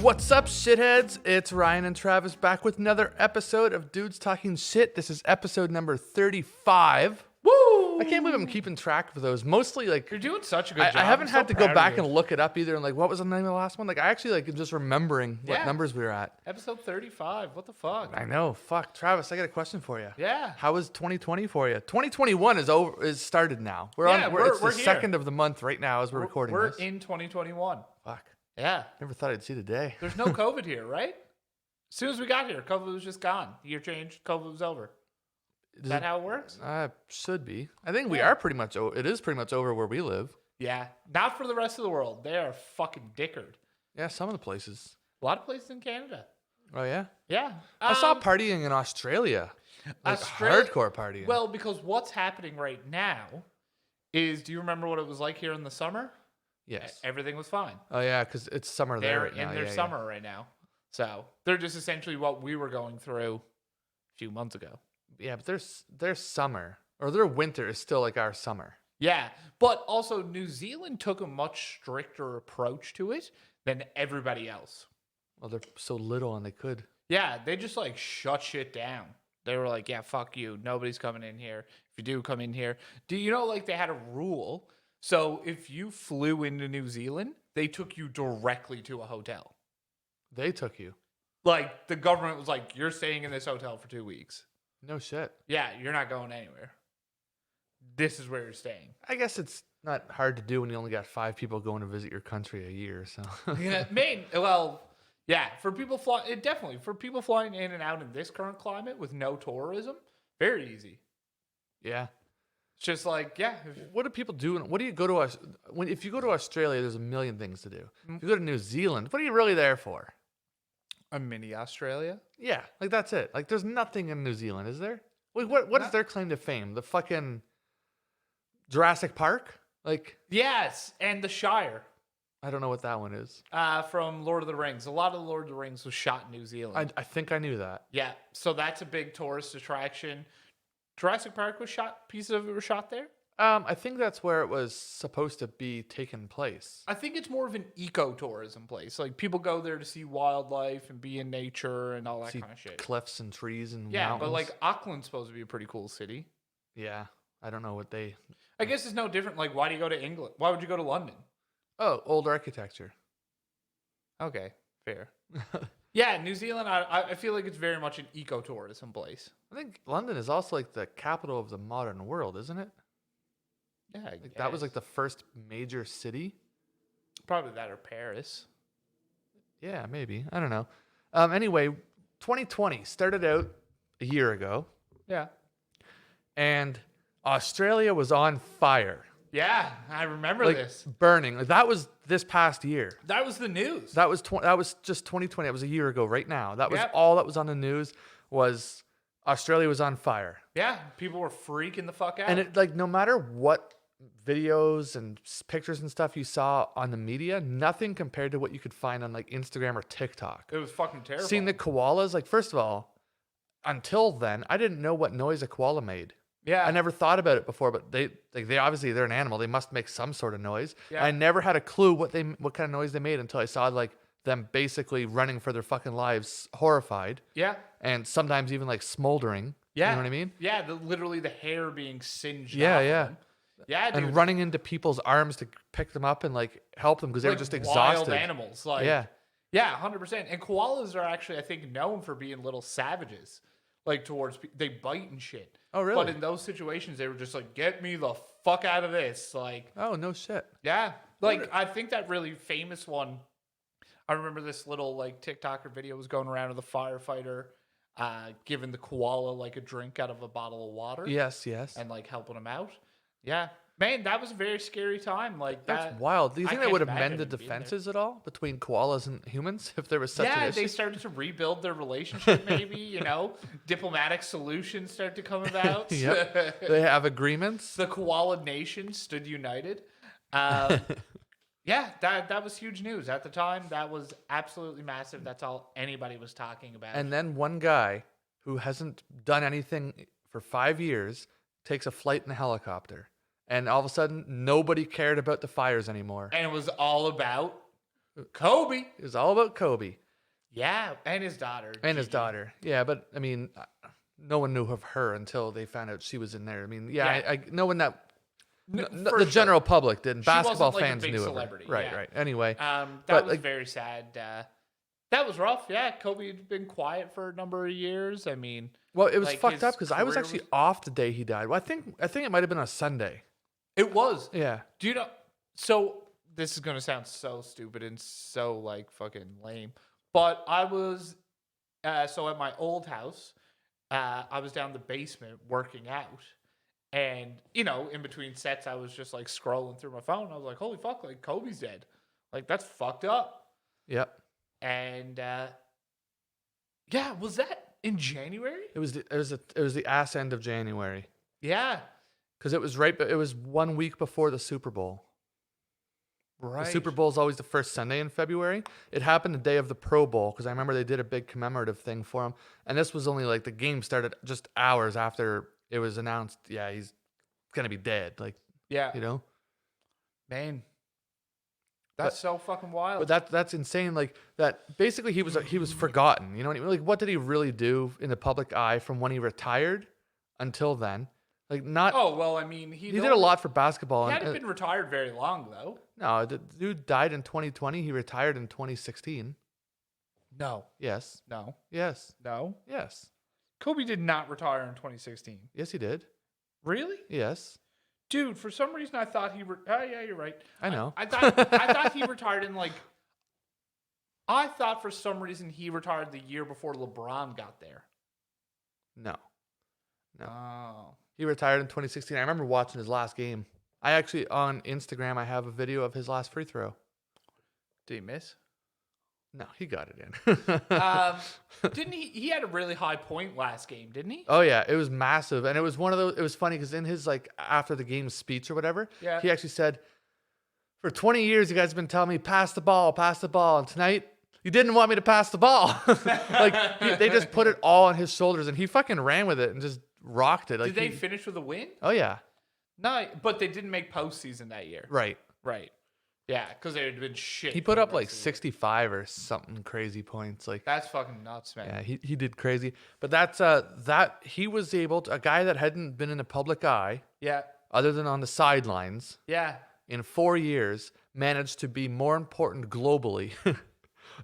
What's up, shitheads? It's Ryan and Travis back with another episode of Dudes Talking Shit. This is episode number 35. Woo! I can't believe I'm keeping track of those. Mostly, like, You're doing such a good job. I haven't I'm had so to go proud back of you. and look it up either. And like, what was the name of the last one? Like, I actually like am just remembering what Yeah. numbers we were at. Episode 35. What the fuck? I know. Fuck, Travis. I got a question for you. Yeah. How was 2020 for you? 2021 is over. Is started now. It's we're the here. second of the month right now as we're recording We're this. in 2021. Fuck. Yeah. Never thought I'd see the day. There's no COVID here, right? As soon as we got here, COVID was just gone. Year changed, COVID was over. Is that how it works? Should be. I think we Yeah. are pretty much. It is pretty much over where we live. Yeah. Not for the rest of the world. They are fucking dickered. Yeah, some of the places. A lot of places in Canada. Oh yeah. Yeah. I saw partying in Australia. Like hardcore partying. Well, because what's happening right now is, do you remember what it was like here in the summer? yes. Everything was fine. Oh yeah, because it's summer there They're right now. in their Yeah, summer right now. So they're just essentially what we were going through a few months ago. Yeah, but their summer or their winter is still like our summer. Yeah. But also New Zealand took a much stricter approach to it than everybody else. Well, they're so little and they could. Yeah. They just like shut shit down. They were like, yeah, fuck you. Nobody's coming in here. If you do come in here. Do you know, like, they had a rule? So if you flew into New Zealand, they took you directly to a hotel. They took you. Like, the government was like, you're staying in this hotel for 2 weeks. No shit. Yeah, you're not going anywhere. This is where you're staying. I guess it's not hard to do when you only got 5 people going to visit your country a year. So. Yeah, for people flying in and out in this current climate with no tourism, very easy. Yeah. It's just like, yeah. What do people do? What do you go to us if you go to Australia? There's a million things to do. If you go to New Zealand, what are you really there for? A mini Australia? Yeah, like that's it. Like there's nothing in New Zealand, is there? Like what is their claim to fame? The fucking Jurassic Park? Like Yes, and the Shire. I don't know what that one is. From Lord of the Rings. A lot of the Lord of the Rings was shot in New Zealand. I think I knew that. Yeah, so that's a big tourist attraction. Jurassic Park was shot, pieces of it were shot there? I think that's where it was supposed to be taking place. I think it's more of an ecotourism place. Like, people go there to see wildlife and be in nature and all that See kind of shit. cliffs and trees and Yeah, mountains. but like Auckland's supposed to be a pretty cool city. Yeah, I don't know what they. I guess it's no different. Like, why do you go to England? Why would you go to London? Oh, old architecture. Okay, fair. Yeah, New Zealand, I feel like it's very much an ecotourism place. I think London is also like the capital of the modern world, isn't it? Yeah, Like that was like the first major city. probably that or Paris. Yeah, maybe. I don't know. Anyway, 2020 started out a year ago, Yeah. and Australia was on fire. Yeah, I remember Like this. burning. Like, that was this past year. That was the news. That was just 2020. It was a year ago right now. That was Yep. all that was on the news was Australia was on fire. Yeah, people were freaking the fuck out. And it like no matter what videos and pictures and stuff you saw on the media, nothing compared to what you could find on like Instagram or TikTok. It was fucking terrible. Seeing the koalas, like first of all, until then, I didn't know what noise a koala made. yeah, I never thought about it before, but they obviously they're an animal. They must make some sort of noise. Yeah. I never had a clue what kind of noise they made until I saw like them basically running for their fucking lives, horrified, yeah, and sometimes even like smoldering. yeah. You know what I mean? Yeah, literally the hair being singed. Yeah, off of yeah. them. Yeah, dude. And running into people's arms to pick them up and like help them because they were Like just wild exhausted. animals. Like, Yeah. yeah, 100%. And koalas are actually, I think, known for being little savages. Like towards they bite and shit. Oh, really? But in those situations, they were just like, "Get me the fuck out of this!" Like, Oh, no shit. yeah, like I think that really famous one. I remember this little like TikToker video was going around of the firefighter giving the koala like a drink out of a bottle of water. Yes, yes. And like helping him out. Yeah, man, that was a very scary time. Like That's that. wild. Do you I think that can't would have imagine mended being there. defenses at all between koalas and humans if there was such an Yeah, issue? they started to rebuild their relationship. Maybe diplomatic solutions start to come about. Yep. They have agreements. The koala nation stood united. Yeah, that was huge news at the time. That was absolutely massive. That's all anybody was talking about. And then one guy who hasn't done anything for 5 years takes a flight in a helicopter. And all of a sudden, nobody cared about the fires anymore. And it was all about Kobe. It was all about Kobe Yeah, and his daughter. and his Gigi. daughter. Yeah, but I mean, no one knew of her until they found out she was in there. I mean, yeah, Yeah. I no one that No, the for sure. general public didn't. She wasn't, Basketball like, a fans big knew celebrity, of her. Right, yeah. right. Anyway, That but, was like- very sad. That was rough. Yeah, Kobe had been quiet for a number of years. I mean, well, it was like, fucked his up because I was career actually was- off the day he died. Well, I think it might have been a Sunday. it was. Yeah. Do you know? So this is gonna sound so stupid and so like fucking lame, but I was so at my old house, I was down the basement working out, and in between sets, I was just like scrolling through my phone. I was like, "Holy fuck! Like Kobe's dead. Like that's fucked up." Yep. And yeah, was that in January? It was the ass end of January Yeah, because it was it was 1 week before the Super Bowl. right. The Super Bowl is always the first Sunday in February. It happened the day of the Pro Bowl because I remember they did a big commemorative thing for him. And this was only like the game started just hours after it was announced. Yeah, he's gonna be dead. Like, Yeah, you know. man, that's so fucking wild. But that's insane. Like that. Basically, he was forgotten. You know what I mean? Like, what did he really do in the public eye from when he retired until then? Like, not. Oh well, I mean, he did a lot for basketball. He and, hadn't been retired very long though. no, the dude died in 2020. He retired in 2016. No, Yes. no, Yes. no. Yes. Kobe did not retire in 2016. Yes, he did. Really, Yes. dude? For some reason, I thought he. Oh yeah, you're right. I know. I thought he retired in like. I thought for some reason he retired the year before LeBron got there. No. No. Oh. He retired in 2016. I remember watching his last game. I actually, on Instagram, I have a video of his last free throw. Did he miss? No, he got it in. Didn't he? He had a really high point last game, didn't he? Oh, yeah. It was massive. And it was one of those, it was funny because in his, like, after the game speech or whatever, Yeah. he actually said, for 20 years, you guys have been telling me, pass the ball. And tonight, you didn't want me to pass the ball. Like, they just put it all on his shoulders and he fucking ran with it and just rocked it. Like, Did they finish with a win? Oh, yeah. No, but they didn't make postseason that year. Right. Right. Yeah, because they had been shit. He for put the up like rest of the year. 65 or something crazy points. Like, That's fucking nuts, man. yeah, he did crazy. But that's that he was able to, a guy that hadn't been in the public eye Yeah. other than on the sidelines Yeah. in 4 years managed to be more important globally Than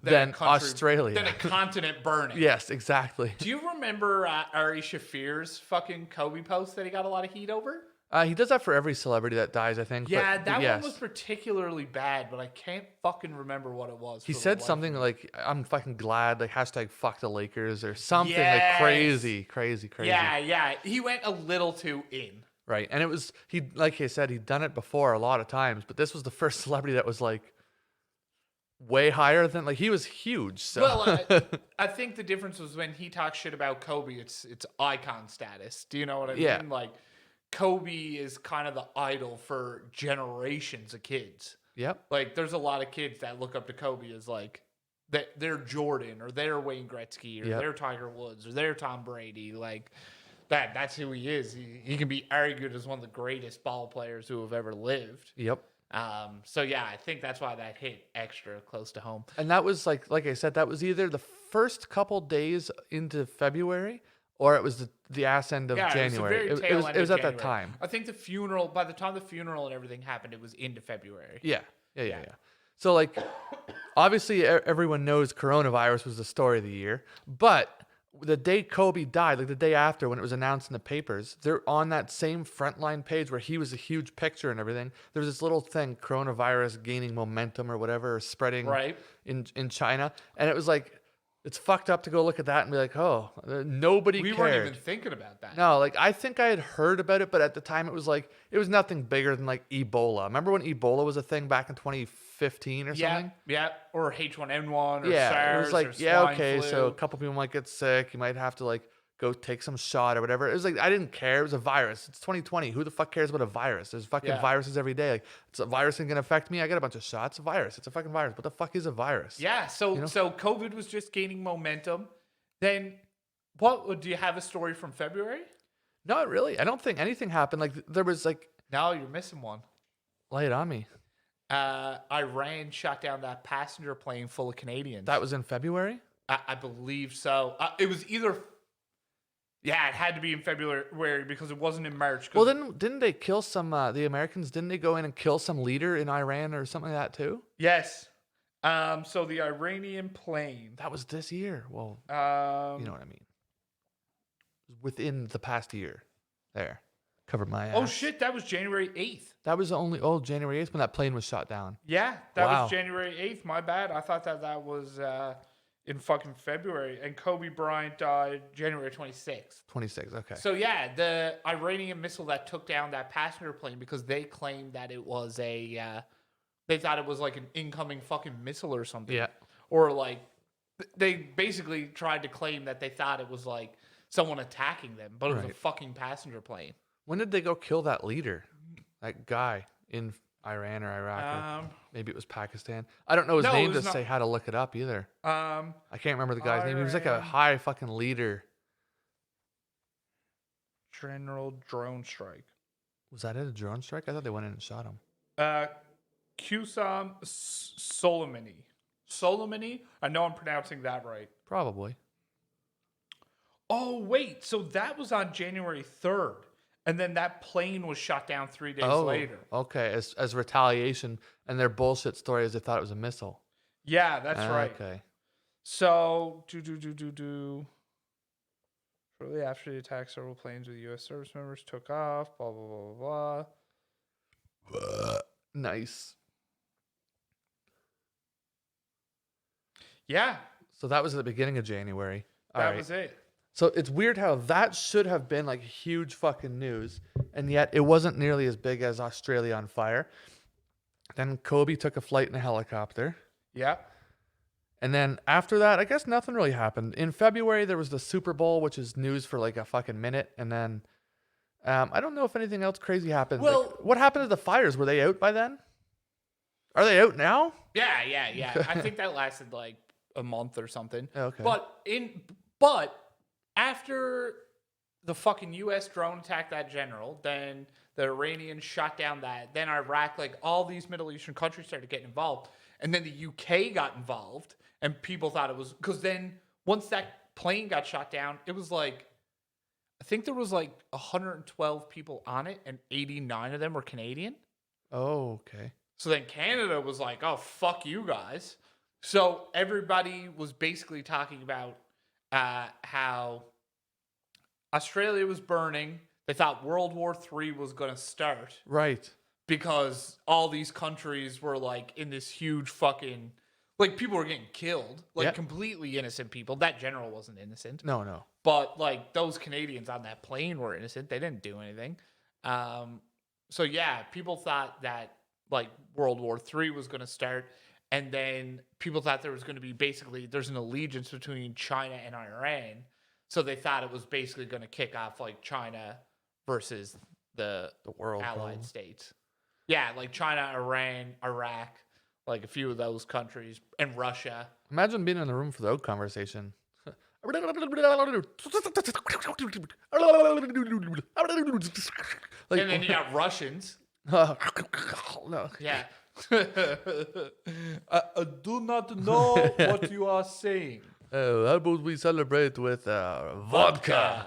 than a country- Australia. Than a continent burning. Yes, exactly. Do you remember Ari Shafir's fucking Kobe post that he got a lot of heat over? He does that for every celebrity that dies, I think. Yeah, but that yes. one was particularly bad, but I can't fucking remember what it was. He for the said life something of me. like, "I'm fucking glad," like hashtag "fuck the Lakers" or something Yes. like crazy. Yeah. He went a little too in. Right. And it was, he, like I said, he'd done it before a lot of times, but this was the first celebrity that was like way higher than, like, he was huge. So. Well, I think the difference was when he talks shit about Kobe, it's icon status. Do you know what I Yeah. mean? Like, Kobe is kind of the idol for generations of kids. Yep. Like, there's a lot of kids that look up to Kobe as like that they're Jordan or they're Wayne Gretzky or Yep. they're Tiger Woods or they're Tom Brady. Like that's who he is. He can be argued as one of the greatest ball players who have ever lived. Yep. So yeah, I think that's why that hit extra close to home. And that was like I said, that was either the first couple days into February or it was the ass end of Yeah, January. it was, the very tail end it was of at that January. time. I think the funeral, by the time the funeral and everything happened, it was into February. Yeah. So, like, obviously, everyone knows coronavirus was the story of the year. But the day Kobe died, like the day after when it was announced in the papers, they're on that same frontline page where he was a huge picture and everything. There was this little thing, coronavirus gaining momentum or whatever, or spreading Right. in China. And it was like, it's fucked up to go look at that and be like, oh, nobody We cared. weren't even thinking about that. No, like I think I had heard about it, but at the time it was like it was nothing bigger than like Ebola. Remember when Ebola was a thing back in 2015 or something? Yeah, or H1N1 or Yeah, SARS it was like or yeah, swine okay, flu. so a couple people might get sick. You might have to like go take some shot or whatever. It was like I didn't care. It was a virus. It's 2020. Who the fuck cares about a virus? There's fucking Yeah. viruses every day. Like it's a virus ain't gonna affect me. I got a bunch of shots. A virus. It's a fucking virus. What the fuck is a virus? Yeah, so know? so COVID was just gaining momentum. Then what do you have a story from February? Not really. I don't think anything happened. Like there was like No, you're missing one. lay it on me. Iran shot down that passenger plane full of Canadians. That was in February? I believe so. It was either. Yeah, it had to be in February because it wasn't in March. Well, didn't they kill some, the Americans, didn't they go in and kill some leader in Iran or something like that too? Yes. So the Iranian plane. That was this year. Well, you know what I mean. Within the past year. There. Covered my ass. Oh, shit. That was January 8th. That was only, January 8th when that plane was shot down. Yeah, that Wow. was January 8th. My bad. I thought that was in fucking February. And Kobe Bryant died January 26th. 26, okay. So, yeah, the Iranian missile that took down that passenger plane because they claimed that it was they thought it was like an incoming fucking missile or something. Yeah. Or like, they basically tried to claim that they thought it was like someone attacking them, but it was a Right. fucking passenger plane. When did they go kill that leader? That guy in Iran or Iraq? Or maybe it was Pakistan. I don't know his No, it name to was not- say how to look it up either. Um, I can't remember the guy's name. He was like a Iran. high fucking leader. General drone strike. Was that it, a drone strike? I thought they went in and shot him. Qusam Soleimani. Soleimani? I know I'm pronouncing that right. Probably. Oh, wait. So that was on January 3rd. And then that plane was shot down 3 days later. Okay. As retaliation, and their bullshit story is they thought it was a missile. Yeah, that's right. Okay. So, shortly after the attack, several planes with U.S. service members took off. Blah, blah, blah, blah, blah. Nice. Yeah, So that was at the beginning of January. All that right. was it. So it's weird how that should have been like huge fucking news, and yet it wasn't nearly as big as Australia on fire. Then Kobe took a flight in a helicopter. Yeah. And then after that, I guess nothing really happened. In February, there was the Super Bowl, which is news for like a fucking minute. And then I don't know if anything else crazy happened. Well- Like, what happened to the fires? Were they out by then? Are they out now? Yeah. I think that lasted like a month or something. Okay. But after the fucking U.S. drone attacked that general, then the Iranians shot down that. Then Iraq, like all these Middle Eastern countries started getting involved, and then the UK got involved, and people thought it was because then once that plane got shot down, it was like I think there was like 112 people on it, and 89 of them were Canadian. Oh, okay. So then Canada was like, oh, fuck you guys. So everybody was basically talking about how Australia was burning. They thought World War III was going to start Right. because all these countries were like in this huge fucking, like people were getting killed, like Yeah. completely innocent people. That general wasn't innocent. No. But like those Canadians on that plane were innocent. They didn't do anything. So yeah, people thought that like World War III was going to start, and then people thought there was going to be basically there's an allegiance between China and Iran. So they thought it was basically going to kick off like China versus the world. Allied probably. States. Yeah, like China, Iran, Iraq, like a few of those countries, and Russia. Imagine being in the room for the oat conversation. Like, And then you got Russians. no. Yeah. I do not know what you are saying. Oh, how about we celebrate with vodka?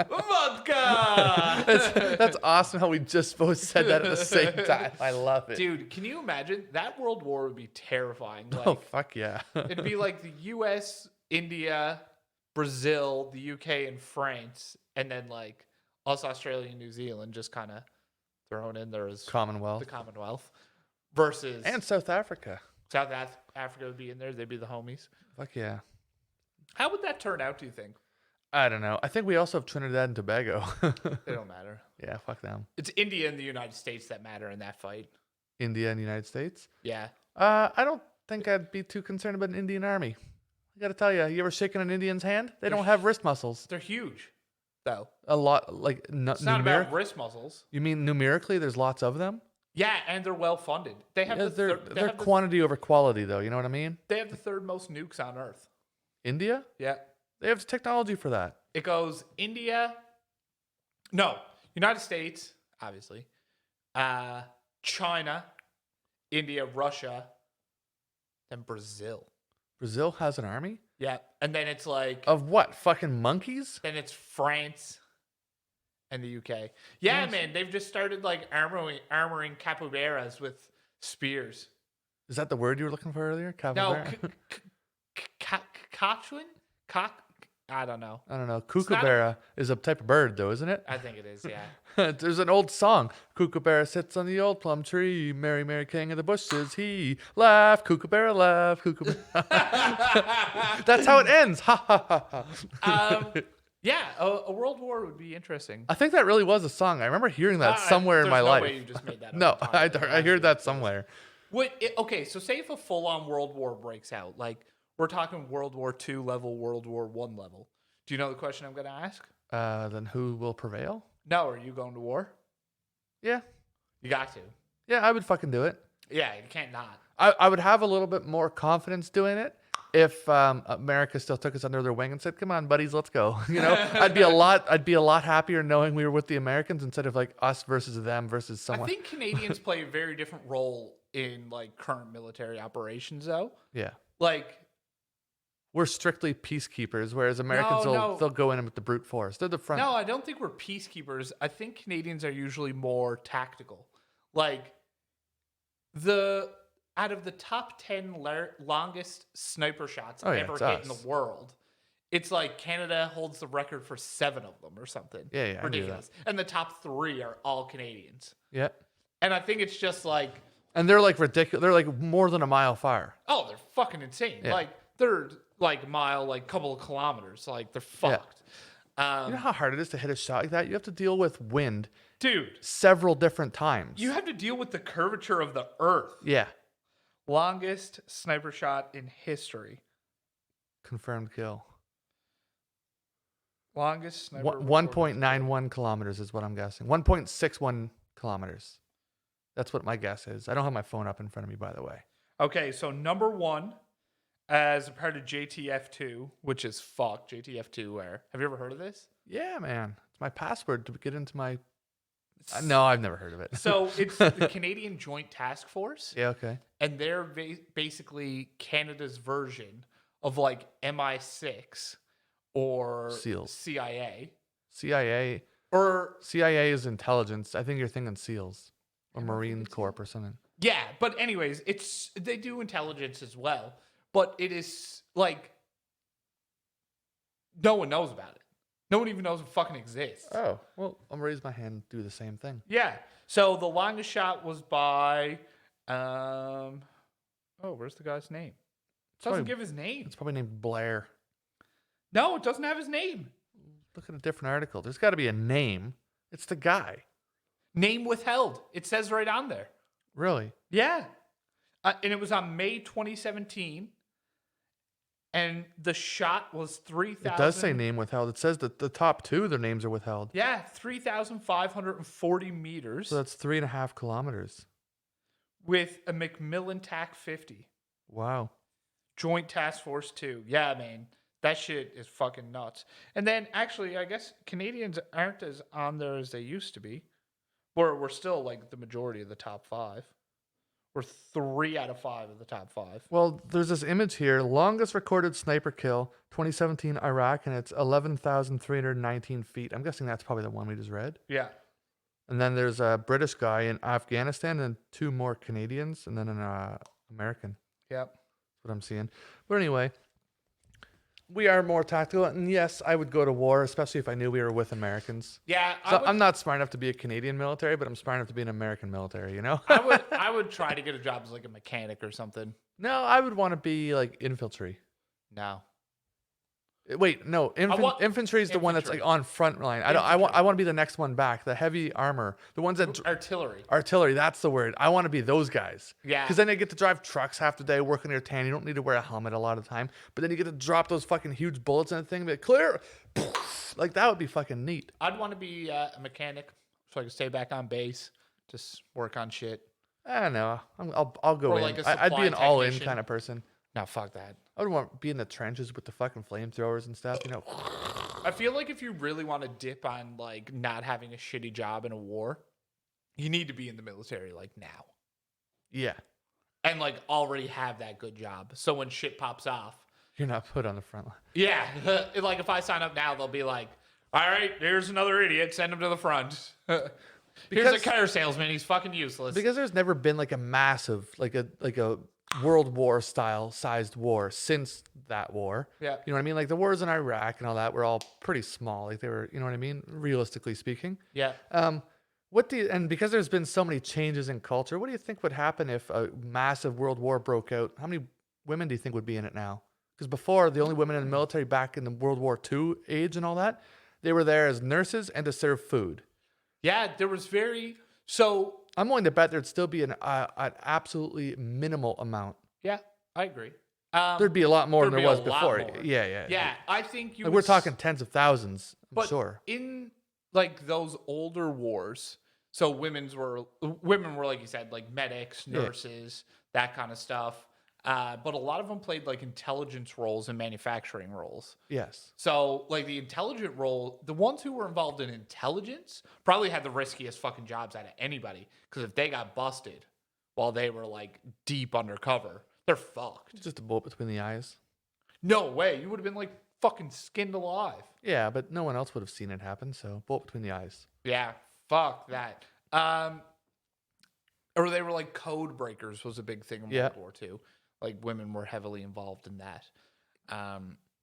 Vodka! That's awesome how we just both said that at the same time. I love it. Dude, can you imagine? That world war would be terrifying. Like, Oh, fuck yeah. it'd be like the US, India, Brazil, the UK, and France, and then like us, Australia, and New Zealand just kind of thrown in there as Commonwealth. the Commonwealth versus And South Africa. South Africa would be in there. They'd be the homies. Fuck yeah. How would that turn out, do you think? I don't know. I think we also have Trinidad and Tobago. They don't matter. Yeah, fuck them. It's India and the United States that matter in that fight. India and the United States. Yeah. I don't think I'd be too concerned about an Indian army. I gotta tell you ever shaken an Indian's hand? They don't have wrist muscles. They're huge, though. A lot, like It's not about wrist muscles. You mean numerically? There's lots of them. Yeah, and they're well funded. They have Yeah, the they're third, they're quantity over quality, though. You know what I mean? they have the third most nukes on Earth. India, Yeah. they have technology for that. It goes India. No, United States, obviously. China, India, Russia, then Brazil. Brazil has an army? Yeah. And then it's like, Of what? Fucking monkeys? then it's France and the UK. Yeah, Yes. man. They've just started like armoring capoeiras with spears. Is that the word you were looking for earlier? No, Capybara? Cochrane? I don't know. I don't know. not a- Kookaburra is a type of bird, though, isn't it? I think it is, yeah. There's an old song. Kookaburra sits on the old plum tree. Mary, Mary, king of the bushes. He laugh, Kookaburra laugh, Kookaburra. That's how it ends. Ha ha ha ha. Yeah, a world war would be interesting. I think that really was a song. I remember hearing that somewhere in my there's no life. way you just made that up No, entirely. I heard that somewhere. Okay, so say if a full-on world war breaks out, like we're talking World War II level, World War I level. Do you know the question I'm going to ask? Then who will prevail? No, are you going to war? Yeah. You got to. Yeah, I would fucking do it. Yeah, you can't not. I would have a little bit more confidence doing it if America still took us under their wing and said, "Come on, buddies, let's go." You know, I'd be a lot happier knowing we were with the Americans instead of like us versus them versus I someone. think Canadians play a very different role in like current military operations, though. Yeah, Like, we're strictly peacekeepers, whereas Americans No. they'll go in with the brute force. They're the front. no, I don't think we're peacekeepers. I think Canadians are usually more tactical. Like, out of the top 10 longest sniper shots Oh, yeah, ever it's hit in us. the world, it's like Canada holds the record for 7 of them or something. Yeah, I knew that. Ridiculous. And the top 3 are all Canadians. Yeah, And I think it's just like, and they're like ridiculous. They're like more than a mile far. oh, they're fucking insane. Yeah. Like, they're like a mile, like couple of kilometers. Like, they're fucked. You know how hard it is to hit a shot like that? You have to deal with wind Dude, several different times. you have to deal with the curvature of the earth. Yeah, Longest sniper shot in history. confirmed kill. Longest sniper. 1.91 kilometers is what I'm guessing. 1.61 kilometers. That's what my guess is. I don't have my phone up in front of me, by the way. Okay, so number 1, as a part of JTF2, which is fuck, JTF2 where? Have you ever heard of this? Yeah, man. It's my password to get into my... no, I've never heard of it. So it's the Canadian Joint Task Force, Yeah, okay. and they're basically Canada's version of like MI6 or SEALs. CIA. CIA. Or, CIA is intelligence. I think you're thinking SEALs. Or Marine Corps or something. yeah, but anyways, they do intelligence as well, but it is like no one knows about it. No one even knows it fucking exists. Oh, well, I'll raise my hand and do the same thing. Yeah. So the longest shot was by where's the guy's name? It doesn't give his name. It's probably named Blair. No, it doesn't have his name. Look at a different article. There's got to be a name. It's the guy. Name withheld. It says right on there. Really? Yeah. And it was on May 2017. And the shot was 3,000. It does say name withheld. It says that the top 2, their names are withheld. Yeah, 3,540 meters So that's 3.5 kilometers. with a Macmillan TAC 50. Wow. Joint Task Force 2. Yeah, man. That shit is fucking nuts. And then, actually, I guess Canadians aren't as on there as they used to be. We're still, like, the majority of the top 5. We're 3 out of 5 of the top 5. Well, there's this image here. Longest recorded sniper kill, 2017 Iraq, and it's 11,319 feet. I'm guessing that's probably the one we just read. Yeah. And then there's a British guy in Afghanistan and 2 more Canadians and then an American. Yep. That's what I'm seeing. But anyway, we are more tactical. And yes, I would go to war, especially if I knew we were with Americans. Yeah. So I'm not smart enough to be a Canadian military, but I'm smart enough to be an American military, you know? I would try to get a job as, like, a mechanic or something. No, I would want to be like infantry. No. Wait, no. Infantry is the one that's Infantry. like on front line. I want to be the next one back. The heavy armor, the ones that Artillery. artillery. That's the word. I want to be those guys. Yeah. Because then they get to drive trucks half the day, work on your tan. You don't need to wear a helmet a lot of the time. But then you get to drop those fucking huge bullets in the thing. And be like, clear. Like that would be fucking neat. I'd want to be a mechanic so I could stay back on base, just work on shit. I don't know. I'll go Or in. like a I'd be supply an all-in technician. kind of person. No, fuck that. I would want to be in the trenches with the fucking flamethrowers and stuff. You know. I feel like if you really want to dip on like not having a shitty job in a war, you need to be in the military like now. Yeah. and like already have that good job. So when shit pops off, You're not put on the front line. yeah, like if I sign up now, they'll be like, all right, here's another idiot, send him to the front. Here's a car salesman, he's fucking useless. Because there's never been like a massive, like a World War style sized war since that war. Yeah. You know what I mean? Like the wars in Iraq and all that were all pretty small. Like they were, you know what I mean? Realistically speaking. Yeah. And because there's been so many changes in culture, what do you think would happen if a massive world war broke out? How many women do you think would be in it now? Because before, the only women in the military back in the World War II age and all that, they were there as nurses and to serve food. Yeah, there was so I'm willing to bet there'd still be an absolutely minimal amount. yeah, I agree. There'd be a lot more than there'd there be was a lot before. more. Yeah. Yeah, I think Like we're talking tens of thousands, I'm but sure. in like those older wars, so women were like you said, like medics, nurses, that kind of stuff. But a lot of them played like intelligence roles and manufacturing roles. Yes. So like the intelligent role, the ones who were involved in intelligence probably had the riskiest fucking jobs out of anybody. Because if they got busted while they were like deep undercover, they're fucked. Just a bullet between the eyes. No way. You would have been like fucking skinned alive. Yeah, but no one else would have seen it happen, so bullet between the eyes. Yeah, fuck that. Or they were like code breakers was a big thing in World War II. Like women were heavily involved in that.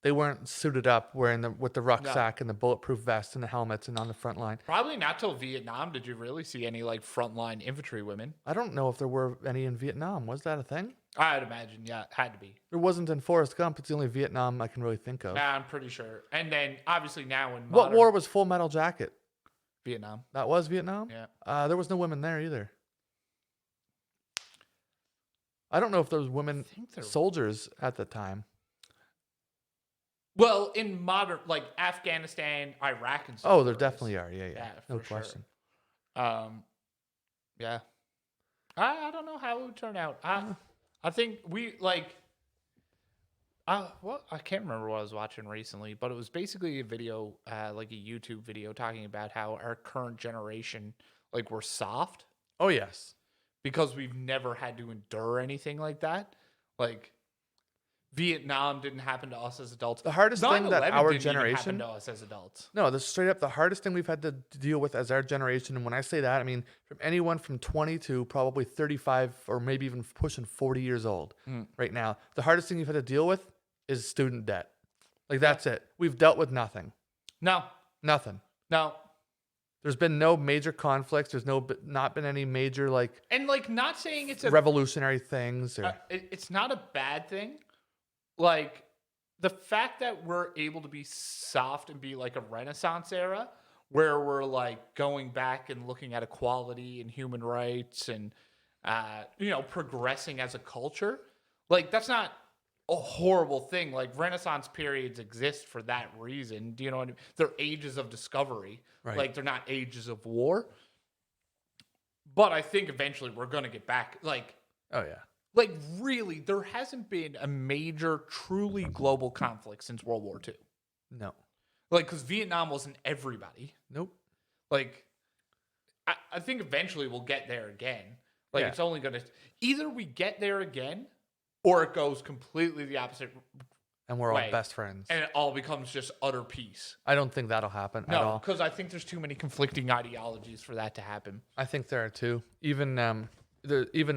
They weren't suited up with the rucksack and the bulletproof vest and the helmets and on the front line. Probably not till Vietnam did you really see any like frontline infantry women. I don't know if there were any in Vietnam. Was that a thing? I'd imagine, yeah, it had to be. There wasn't in Forrest Gump. It's the only Vietnam I can really think of. Yeah, I'm pretty sure. And then obviously now in What war was Full Metal Jacket? Vietnam. That was Vietnam? Yeah. There was no women there either. I don't know if there was women soldiers at the time. Well, in modern, like Afghanistan, Iraq, and stuff. Oh, there definitely are. Yeah. No question. Sure. Yeah. I don't know how it would turn out. I think we like. I can't remember what I was watching recently, but it was basically a video, like a YouTube video, talking about how our current generation, like, we're soft. Oh yes. Because we've never had to endure anything like that. Like, Vietnam didn't happen to us as adults. The hardest thing that our didn't generation even happen to us as adults. No, this is straight up the hardest thing we've had to deal with as our generation. And when I say that, I mean from anyone from 20 to probably 35 or maybe even pushing 40 years old right now. The hardest thing you've had to deal with is student debt. Like that's it. We've dealt with nothing. Nothing. No. There's been no major conflicts. There's not been any major and not saying it's revolutionary things. Or it's not a bad thing. Like the fact that we're able to be soft and be like a Renaissance era where we're like going back and looking at equality and human rights and progressing as a culture. Like that's not a horrible thing. Like Renaissance periods exist for that reason. Do you know what I mean? They're ages of discovery. Right. Like they're not ages of war. But I think eventually we're going to get back. Like, oh yeah. Like really, there hasn't been a major, truly global conflict since World War II. No. Like, because Vietnam wasn't everybody. Nope. Like, I think eventually we'll get there again. Like, it's only going to... Either we get there again, or it goes completely the opposite and we're all way, best friends. and it all becomes just utter peace. I don't think that'll happen at all. No, because I think there's too many conflicting ideologies for that to happen. I think there are too. Even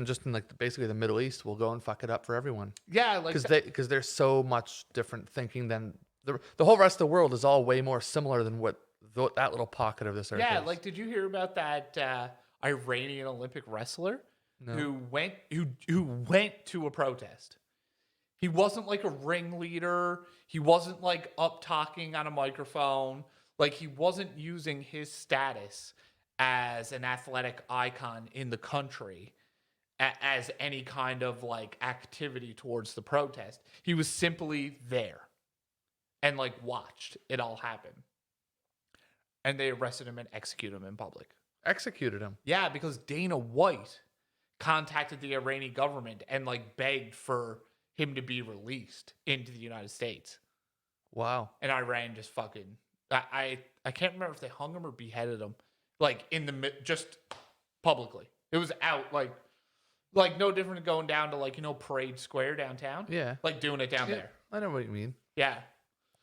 just in like basically the Middle East will go and fuck it up for everyone. Yeah, like because there's so much different thinking than the whole rest of the world is all way more similar than what that little pocket of this earth yeah, is. like did you hear about that Iranian Olympic wrestler who went to a protest? He wasn't like a ringleader. He wasn't like up talking on a microphone. Like he wasn't using his status as an athletic icon in the country as any kind of like activity towards the protest. He was simply there and like watched it all happen. And they arrested him and executed him in public. Executed him? Yeah, because Dana White contacted the Iranian government and like begged for him to be released into the United States. Wow. And Iran just fucking... I can't remember if they hung him or beheaded him. Like, just publicly. It was out, like... Like no different than going down to like Parade Square downtown. Yeah. Like doing it down Yeah, there. I know what you mean. Yeah.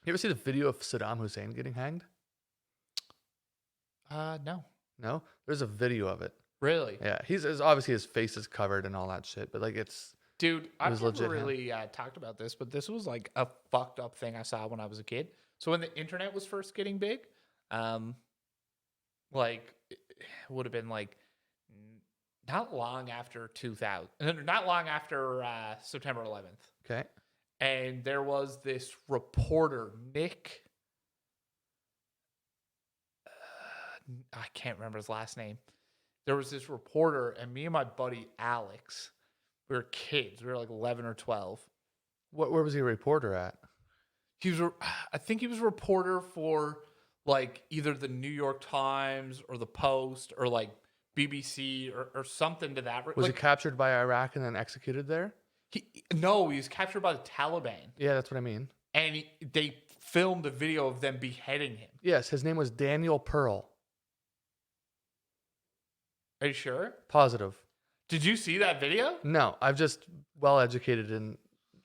You ever see the video of Saddam Hussein getting hanged? No. No? There's a video of it. Really? Yeah. He's obviously his face is covered and all that shit, but like Dude, I've was never legit him. really talked about this, but this was like a fucked up thing I saw when I was a kid. So when the internet was first getting big, like it would have been like not long after 2000, not long after September 11th. Okay. And there was this reporter, Nick. I can't remember his last name. There was this reporter, and me and my buddy Alex, we were kids. We were like 11 or 12. Where was he a reporter at? I think he was a reporter for like either the New York Times or the Post or like BBC or something to that. Was like, he captured by Iraq and then executed there? No, he was captured by the Taliban. Yeah, that's what I mean. And they filmed a video of them beheading him. Yes, his name was Daniel Pearl. Are you sure? Positive. Did you see that video? No, I'm just well educated in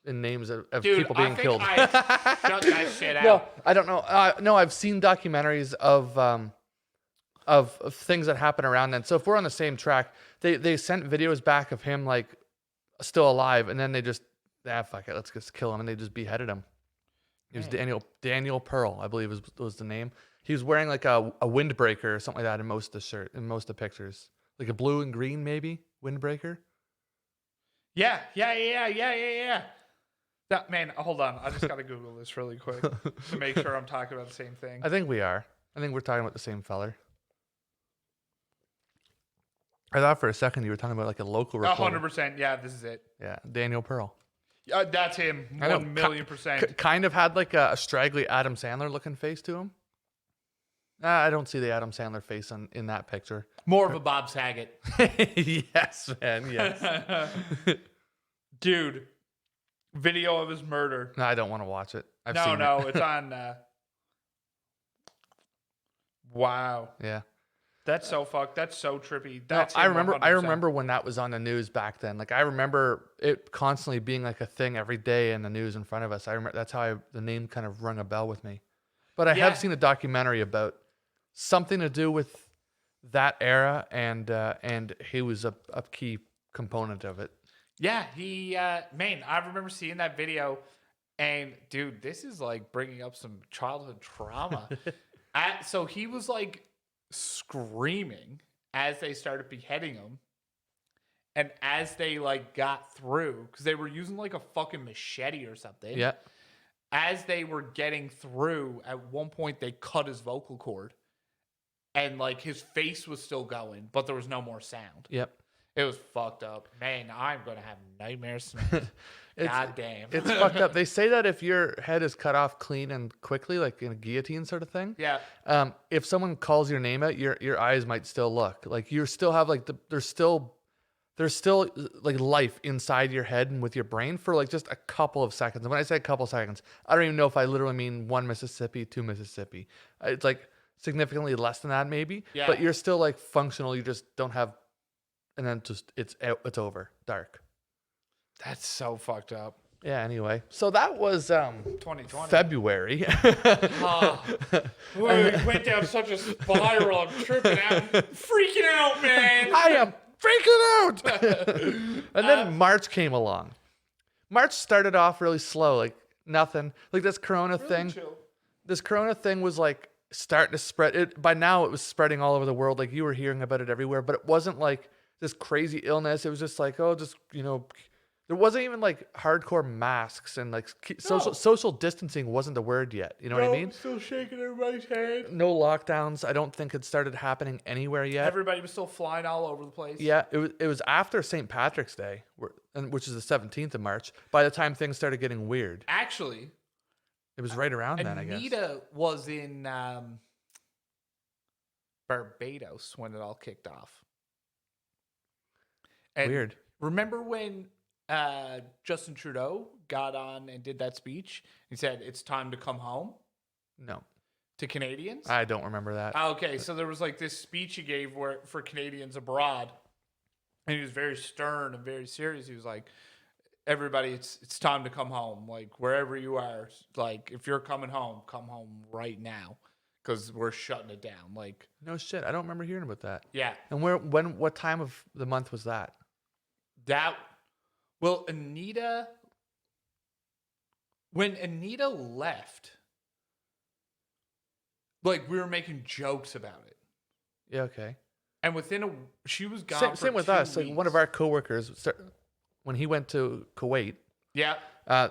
names of Dude, people being killed. Shut that shit out. No, I don't know. No, I've seen documentaries of things that happen around then. So if we're on the same track, they sent videos back of him like still alive, and then they just fuck it, let's just kill him, and they just beheaded him. It was Daniel Pearl, I believe was the name. He was wearing like a windbreaker or something like that in most of the pictures, like a blue and green maybe windbreaker. Yeah. That man, hold on. I just gotta Google this really quick to make sure I'm talking about the same thing. I think we are. I think we're talking about the same feller. I thought for a second you were talking about like a local reporter. 100%. Yeah, this is it. Yeah, Daniel Pearl. That's him. 1,000,000%. Kind of had like a straggly Adam Sandler looking face to him. I don't see the Adam Sandler face in that picture. More of a Bob Saget. Yes, man. Yes. Dude, video of his murder. No, I don't want to watch it. It's on. Wow. Yeah. That's so fucked. That's so trippy. I remember when that was on the news back then. Like I remember it constantly being like a thing every day in the news in front of us. I remember that's how the name kind of rung a bell with me. But I have seen a documentary about something to do with that era, and he was a key component of it. Yeah, I remember seeing that video, and dude, this is like bringing up some childhood trauma. So he was like screaming as they started beheading him, and as they like got through, because they were using like a fucking machete or something. Yeah. As they were getting through, at one point they cut his vocal cord, and like his face was still going, but there was no more sound. Yep. It was fucked up. Man, I'm gonna have nightmares tonight. God damn. It's fucked up. They say that if your head is cut off clean and quickly, like in a guillotine sort of thing. Yeah. If someone calls your name out, your eyes might still look. Like you still have like there's still like life inside your head and with your brain for like just a couple of seconds. And when I say a couple of seconds, I don't even know if I literally mean 1 Mississippi, 2 Mississippi. It's like significantly less than that maybe. Yeah. But you're still like functional. You just don't have, and then just it's over, dark. That's so fucked up. Yeah. Anyway, so that was 2020. February. We went down such a spiral. I'm tripping out, freaking out, man. I am freaking out. And then March came along. March started off really slow, like nothing. Like this Corona thing. Chill. This Corona thing was like starting to spread. By now, it was spreading all over the world. Like you were hearing about it everywhere, but it wasn't like this crazy illness. It was just like, there wasn't even like hardcore masks and like social distancing wasn't the word yet. You know what I mean? Still shaking everybody's head. No lockdowns. I don't think it started happening anywhere yet. Everybody was still flying all over the place. Yeah, it was after St. Patrick's Day, which is the 17th of March. By the time things started getting weird, Actually, it was right around then, I guess. Anita was in Barbados when it all kicked off. And Weird. Remember when Justin Trudeau got on and did that speech? He said, "It's time to come home." No, To Canadians? I don't remember that. Okay, so there was like this speech he gave for Canadians abroad. And he was very stern and very serious. He was like, everybody, it's time to come home. Like, wherever you are, like, if you're coming home, come home right now. Because we're shutting it down. Like, No shit. I don't remember hearing about that. yeah. And what time of the month was that? Well, when Anita left, like, we were making jokes about it. Yeah, okay. And she was gone. Same with us. Like one of our coworkers, when he went to Kuwait, Yeah.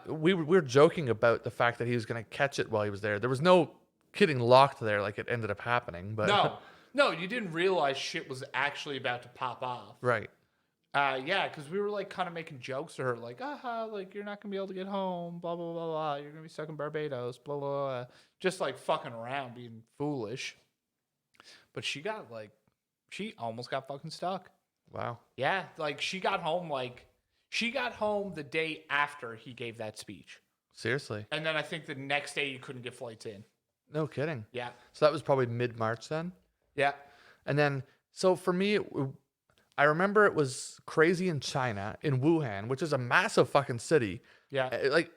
we were joking about the fact that he was going to catch it while he was there. There was no getting locked there like it ended up happening. But No, you didn't realize shit was actually about to pop off. Right. Yeah, because we were like kind of making jokes to her, like, like you're not gonna be able to get home, blah blah blah blah. You're gonna be stuck in Barbados, blah blah blah. Just like fucking around, being foolish. But she almost got fucking stuck. Wow. Yeah, like she got home the day after he gave that speech. Seriously. And then I think the next day you couldn't get flights in. No kidding. Yeah. So that was probably mid-March then. Yeah. And then, so for me, I remember it was crazy in China, in Wuhan, which is a massive fucking city. Yeah. Like,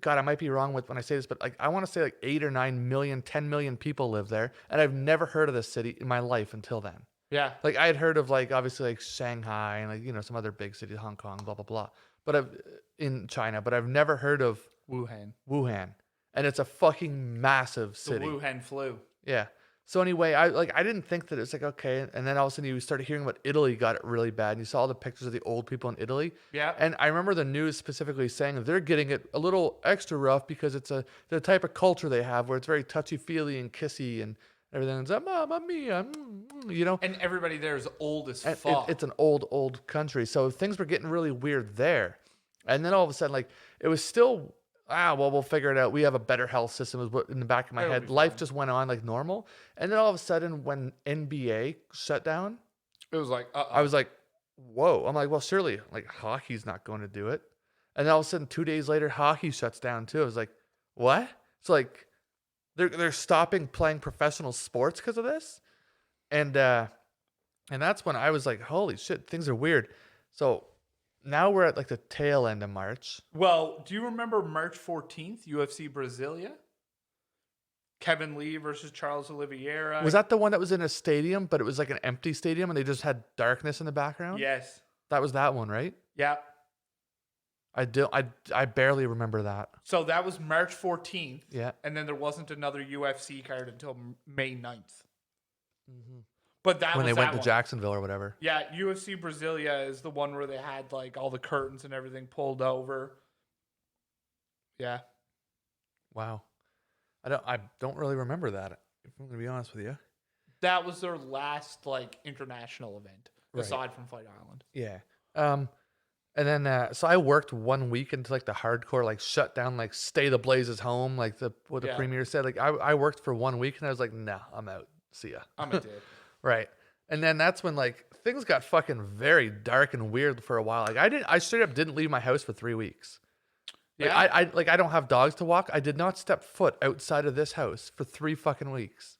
God, I might be wrong when I say this, but like, I want to say like 8 or 9 million, 10 million people live there. And I've never heard of this city in my life until then. Yeah. Like, I had heard of like, obviously like Shanghai and like, some other big cities, Hong Kong, blah, blah, blah. But in China, but I've never heard of Wuhan. And it's a fucking massive city. The Wuhan flu. Yeah. So anyway, I didn't think that it was like, okay. And then all of a sudden you started hearing about Italy got it really bad. And you saw all the pictures of the old people in Italy. Yeah. And I remember the news specifically saying that they're getting it a little extra rough because it's the type of culture they have where it's very touchy-feely and kissy and everything. It's like, Mamma mia, And everybody there is old as fuck. It's an old country. So things were getting really weird there. And then all of a sudden, like, it was still... we'll figure it out. We have a better health system is what in the back of my head. Life just went on like normal. And then all of a sudden when NBA shut down, it was like, I was like, whoa. I'm like, well, surely like hockey's not going to do it. And then all of a sudden 2 days later, hockey shuts down too. I was like, what? It's like they're stopping playing professional sports because of this. And that's when I was like, holy shit, things are weird. So now we're at like the tail end of March. Well, do you remember March 14th, UFC Brasilia? Kevin Lee versus Charles Oliveira. Was that the one that was in a stadium, but it was like an empty stadium and they just had darkness in the background? Yes. That was that one, right? Yeah. I barely remember that. So that was March 14th. Yeah. And then there wasn't another UFC card until May 9th. Mm-hmm. But that when was they went to one. Jacksonville or whatever. Yeah, UFC Brasilia is the one where they had like all the curtains and everything pulled over. Yeah. Wow. I don't really remember that, if I'm gonna be honest with you. That was their last like international event, aside from Fight Island. Yeah. And then so I worked 1 week into like the hardcore like shutdown, like stay the blazes home, like what the premier said. Like I worked for 1 week and I was like, nah, I'm out. See ya. I'm a dick. Right. And then that's when like things got fucking very dark and weird for a while. Like I straight up didn't leave my house for 3 weeks. Yeah. I don't have dogs to walk. I did not step foot outside of this house for 3 fucking weeks.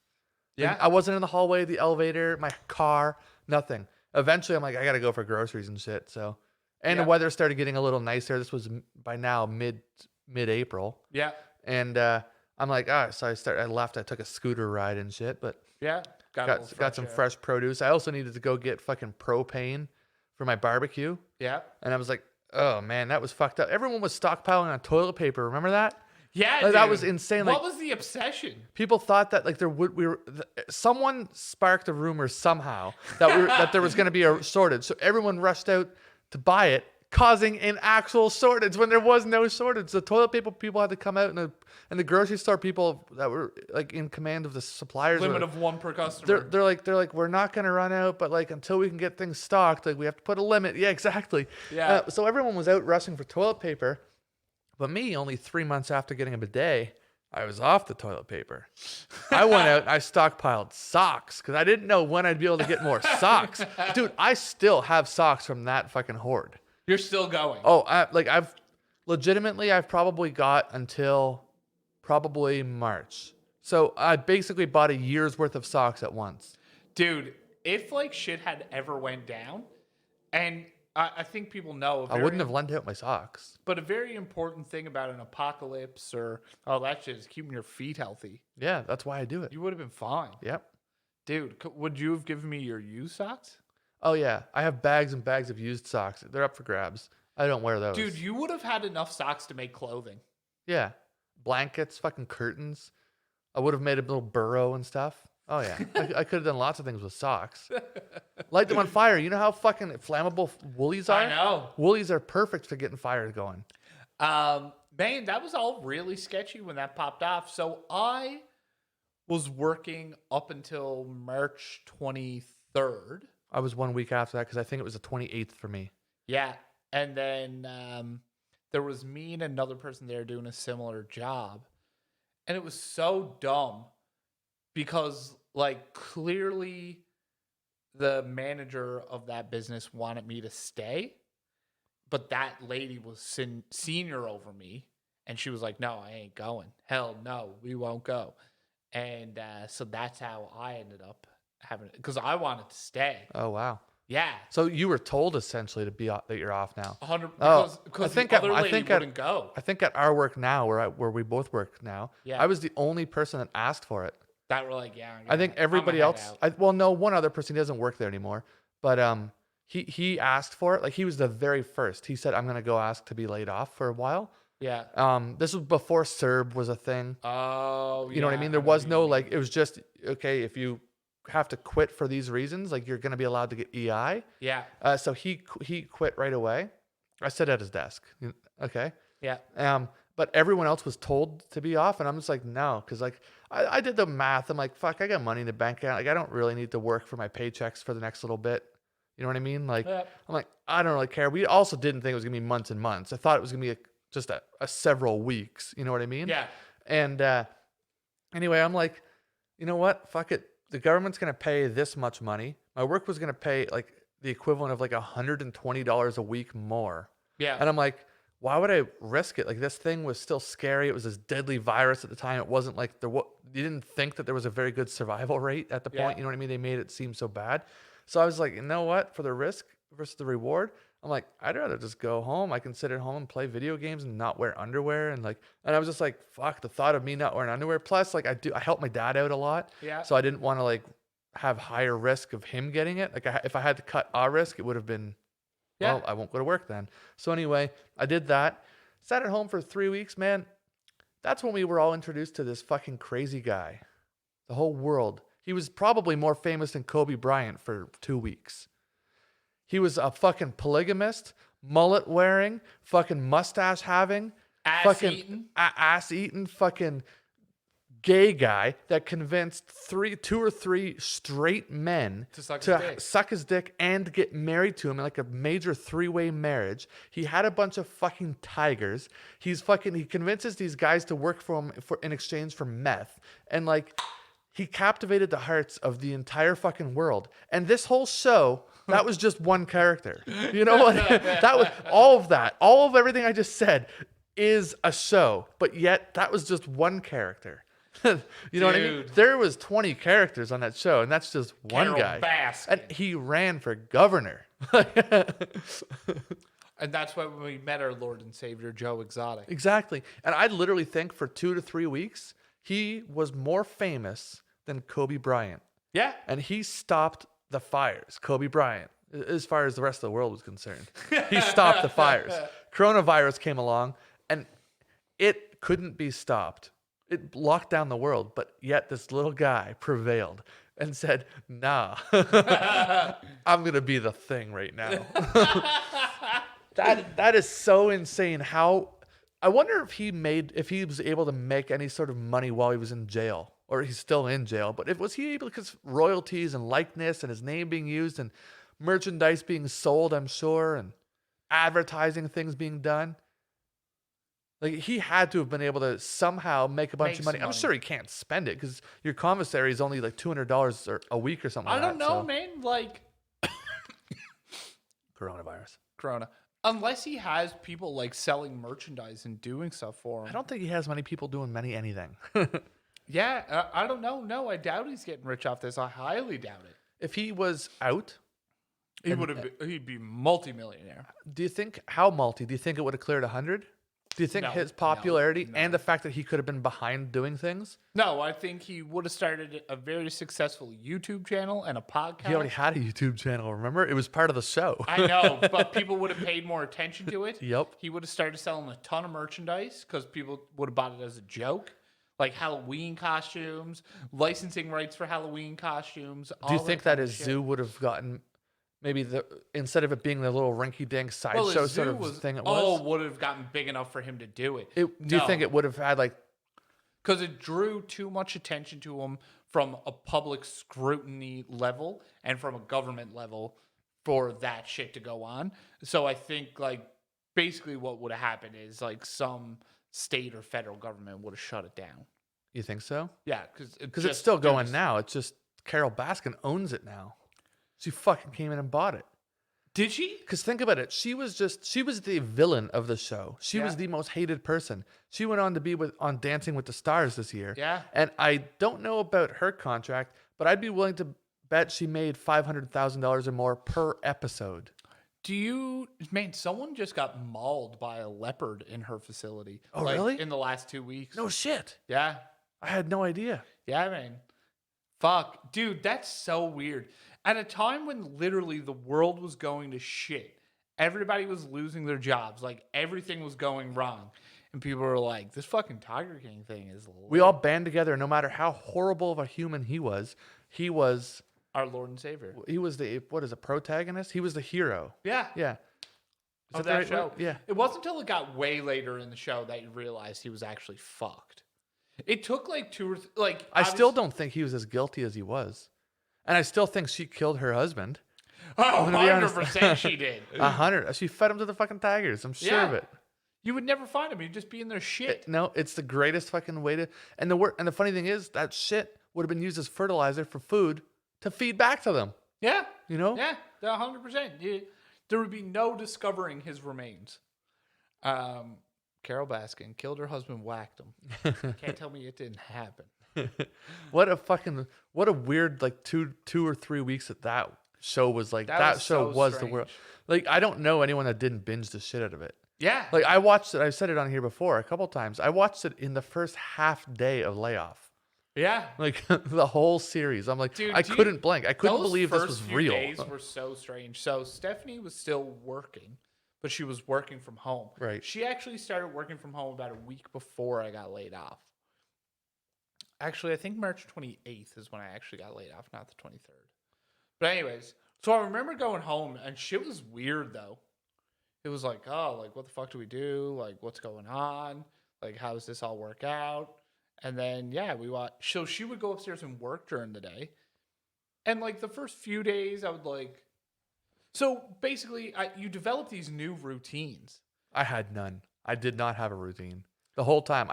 Yeah. Like, I wasn't in the hallway, the elevator, my car, nothing. Eventually I'm like, I gotta go for groceries and shit. So the weather started getting a little nicer. This was by now mid-April. Yeah. And I'm like, so I left. I took a scooter ride and shit, but yeah. Got some fresh produce. I also needed to go get fucking propane for my barbecue. Yeah. And I was like, oh man, that was fucked up. Everyone was stockpiling on toilet paper. Remember that? Yeah, like, that was insane. What was the obsession? People thought that like someone sparked a rumor somehow that there was going to be a shortage. So everyone rushed out to buy it, causing an actual shortage when there was no shortage. The toilet paper people had to come out, and the grocery store people that were like in command of the suppliers. Limit of 1 per customer. They're like, we're not gonna run out, but like until we can get things stocked, like we have to put a limit. Yeah, exactly. Yeah. So everyone was out rushing for toilet paper, but me, only 3 months after getting a bidet, I was off the toilet paper. I went out and I stockpiled socks because I didn't know when I'd be able to get more socks. Dude, I still have socks from that fucking hoard. You're still going. Oh, I've probably got until probably March. So I basically bought a year's worth of socks at once. Dude, if like shit had ever went down And I think people know. I wouldn't have lent out my socks. But a very important thing about an apocalypse or all that shit is keeping your feet healthy. Yeah, that's why I do it. You would have been fine. Yep. Dude, would you have given me your used socks? Oh, yeah. I have bags and bags of used socks. They're up for grabs. I don't wear those. Dude, you would have had enough socks to make clothing. Yeah. Blankets, fucking curtains. I would have made a little burrow and stuff. Oh, yeah. I could have done lots of things with socks. Light them on fire. You know how fucking flammable woolies are? I know. Woolies are perfect for getting fires going. Man, that was all really sketchy when that popped off. So I was working up until March 23rd. I was 1 week after that because I think it was the 28th for me. Yeah. And then there was me and another person there doing a similar job. And it was so dumb because, like, clearly the manager of that business wanted me to stay. But that lady was senior over me. And she was like, no, I ain't going. Hell no, we won't go. And so that's how I ended up having it. Because I wanted to stay. Oh, wow. Yeah. So you were told essentially to be that you're off now. 100%. Oh, Because the other lady wouldn't go. I think at our work now, where we both work now, Yeah. I was the only person that asked for it. That were like, yeah. I think everybody else. No, one other person. He doesn't work there anymore, but he asked for it. Like he was the very first. He said, "I'm gonna go ask to be laid off for a while." Yeah. This was before CERB was a thing. Oh, You know what I mean? There was no like. It was just okay if you have to quit for these reasons. Like you're gonna be allowed to get EI. Yeah. So he quit right away. I sat at his desk. Okay. Yeah. But everyone else was told to be off, and I'm just like, no, because like I did the math. I'm like, fuck, I got money in the bank account. Like I don't really need to work for my paychecks for the next little bit. You know what I mean? Like Yeah. I'm like, I don't really care. We also didn't think it was gonna be months and months. I thought it was gonna be just a several weeks. You know what I mean? Yeah. And anyway, I'm like, you know what? Fuck it. The government's gonna pay this much money. My work was gonna pay like the equivalent of like $120 a week more. Yeah. And I'm like, why would I risk it? Like this thing was still scary. It was this deadly virus at the time. It wasn't like you didn't think that there was a very good survival rate at the point. Yeah. You know what I mean? They made it seem so bad. So I was like, you know what? For the risk versus the reward, I'm like, I'd rather just go home. I can sit at home and play video games and not wear underwear. And I was just like, fuck, the thought of me not wearing underwear. Plus, like I help my dad out a lot. Yeah. So I didn't want to like have higher risk of him getting it. Like if I had to cut our risk, it would have been, Yeah. well, I won't go to work then. So anyway, I did that. Sat at home for 3 weeks, man. That's when we were all introduced to this fucking crazy guy. The whole world. He was probably more famous than Kobe Bryant for 2 weeks. He was a fucking polygamist, mullet wearing, fucking mustache having, ass eating, fucking gay guy that convinced 2 or 3 straight men To suck his dick. suck his dick and get married to him in like a major 3-way marriage. He had a bunch of fucking tigers. He convinces these guys to work for him in exchange for meth. And like he captivated the hearts of the entire fucking world. And this whole show, that was just one character. You know what? That was all of everything I just said is a show, but yet that was just one character. You know what I mean? Dude. There was 20 characters on that show, and that's just one Carol guy. Baskin. And he ran for governor. And that's when we met our Lord and Savior, Joe Exotic. Exactly. And I literally think for 2 to 3 weeks, he was more famous than Kobe Bryant. Yeah. And he stopped the fires, Kobe Bryant, as far as the rest of the world was concerned. He stopped the fires. Coronavirus came along, and it couldn't be stopped. It locked down the world, but yet this little guy prevailed and said, nah, I'm going to be the thing right now. That is so insane. How I wonder if he was able to make any sort of money while he was in jail, or he's still in jail. But was he able, because royalties and likeness and his name being used and merchandise being sold, I'm sure, and advertising things being done. Like he had to have been able to somehow make a bunch of money. I'm sure he can't spend it because your commissary is only like $200 or a week or something. I don't know, man. Like Coronavirus. Corona. Unless he has people like selling merchandise and doing stuff for him. I don't think he has many people doing anything. Yeah, I don't know. No, I doubt he's getting rich off this. I highly doubt it. If he was out, He'd be multimillionaire. Do you think how multi? Do you think it would have cleared 100? Do you think No, his popularity no. and the fact that he could have been behind doing things? No, I think he would have started a very successful YouTube channel and a podcast. He already had a YouTube channel, remember? It was part of the show. I know, but people would have paid more attention to it. Yep. He would have started selling a ton of merchandise because people would have bought it as a joke. Like Halloween costumes, licensing rights for Halloween costumes. Do you think that his zoo would have gotten maybe instead of it being the little rinky-dink sideshow sort of thing it was? would have gotten big enough for him to do it. Do you think it would have had like... Because it drew too much attention to him from a public scrutiny level and from a government level for that shit to go on. So I think like basically what would have happened is like some state or federal government would have shut it down. You think so? Yeah, because it's still going now. It's just Carol Baskin owns it now. She fucking came in and bought it. Did she? Because think about it. She was the villain of the show. She was the most hated person. She went on to be on Dancing with the Stars this year. Yeah. And I don't know about her contract, but I'd be willing to bet she made $500,000 or more per episode. Someone just got mauled by a leopard in her facility. Oh, really? In the last 2 weeks. No shit. Yeah. I had no idea. Yeah, man. Fuck. Dude, that's so weird. At a time when literally the world was going to shit, everybody was losing their jobs, like everything was going wrong. And people were like, this fucking Tiger King thing is lit. We all band together, no matter how horrible of a human he was Our Lord and Savior. He was the, what is a protagonist? He was the hero. Yeah. Yeah. Of that show. Word? Yeah. It wasn't until it got way later in the show that you realized he was actually fucked. It took like I still don't think he was as guilty as he was. And I still think she killed her husband. Oh, 100% she did. 100. She fed him to the fucking tigers. I'm sure of it. You would never find him. He'd just be in their shit. No, it's the greatest fucking way to. And the funny thing is, that shit would have been used as fertilizer for food to feed back to them. Yeah. You know? Yeah, 100%. There would be no discovering his remains. Carol Baskin killed her husband, whacked him. Can't tell me it didn't happen. What a weird like two or 3 weeks that show was like. That show was the world. Like, I don't know anyone that didn't binge the shit out of it. Yeah. Like, I watched it. I've said it on here before a couple times. I watched it in the first half day of layoff. Yeah. Like the whole series. I'm like, dude, I couldn't blink. I couldn't believe this was real. Those first few days were so strange. So Stephanie was still working, but she was working from home. Right. She actually started working from home about a week before I got laid off. Actually, I think March 28th is when I actually got laid off, not the 23rd. But anyways, so I remember going home and shit was weird though. It was like, oh, like what the fuck do we do? Like what's going on? Like how does this all work out? And then, yeah, we watched. So she would go upstairs and work during the day. And like the first few days, I would like. So basically, you develop these new routines. I had none. I did not have a routine the whole time.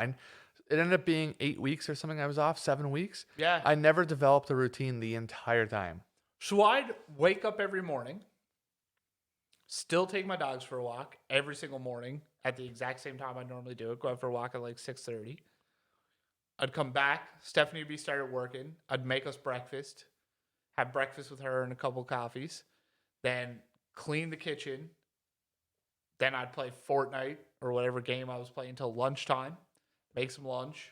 It ended up being 8 weeks or something. I was off 7 weeks. Yeah. I never developed a routine the entire time. So I'd wake up every morning, still take my dogs for a walk every single morning at the exact same time I normally do it. Go out for a walk at like 6:30. I'd come back. Stephanie would be started working. I'd make us breakfast, have breakfast with her and a couple coffees, then clean the kitchen. Then I'd play Fortnite or whatever game I was playing until lunchtime, make some lunch,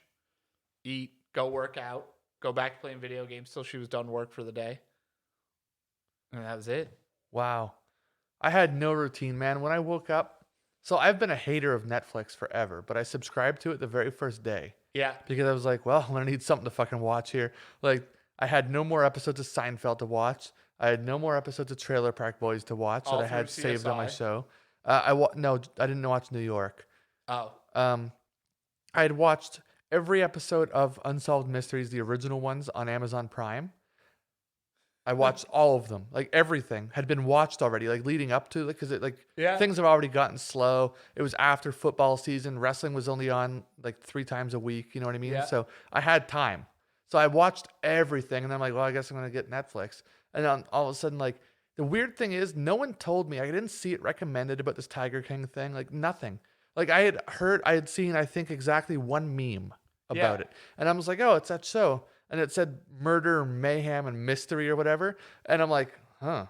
eat, go work out, go back to playing video games till she was done work for the day. And that was it. Wow. I had no routine, man. When I woke up, so I've been a hater of Netflix forever, but I subscribed to it the very first day. Yeah. Because I was like, well, I'm going to need something to fucking watch here. Like, I had no more episodes of Seinfeld to watch. I had no more episodes of Trailer Park Boys to watch that I had saved on my show. No, I didn't watch New York. Oh. I had watched every episode of Unsolved Mysteries, the original ones on Amazon Prime. I watched all of them. Like, everything had been watched already, like leading up to it, because things have already gotten slow. It was after football season. Wrestling was only on like 3 times a week. You know what I mean? Yeah. So I had time. So I watched everything, and I'm like, well, I guess I'm gonna get Netflix. And then all of a sudden, like, the weird thing is, no one told me. I didn't see it recommended about this Tiger King thing. Like, nothing. Like, I had seen, I think, exactly one meme about it, and I was like, oh, it's that show. And it said murder, mayhem, and mystery or whatever. And I'm like, huh.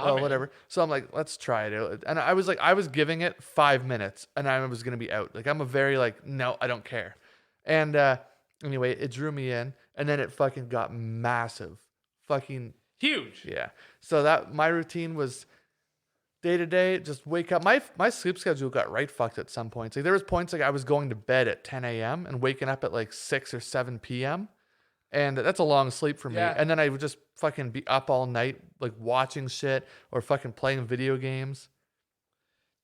Well, in. whatever. So I'm like, let's try it out. And I was giving it 5 minutes and I was going to be out. Like, I'm a very like, no, I don't care. And anyway, it drew me in and then it fucking got massive. Fucking, Huge. yeah. So that my routine was day to day, just wake up. My sleep schedule got right fucked at some points. Like there was points like I was going to bed at 10 a.m. and waking up at like 6 or 7 p.m. And that's a long sleep for me. Yeah. And then I would just fucking be up all night, like watching shit or fucking playing video games.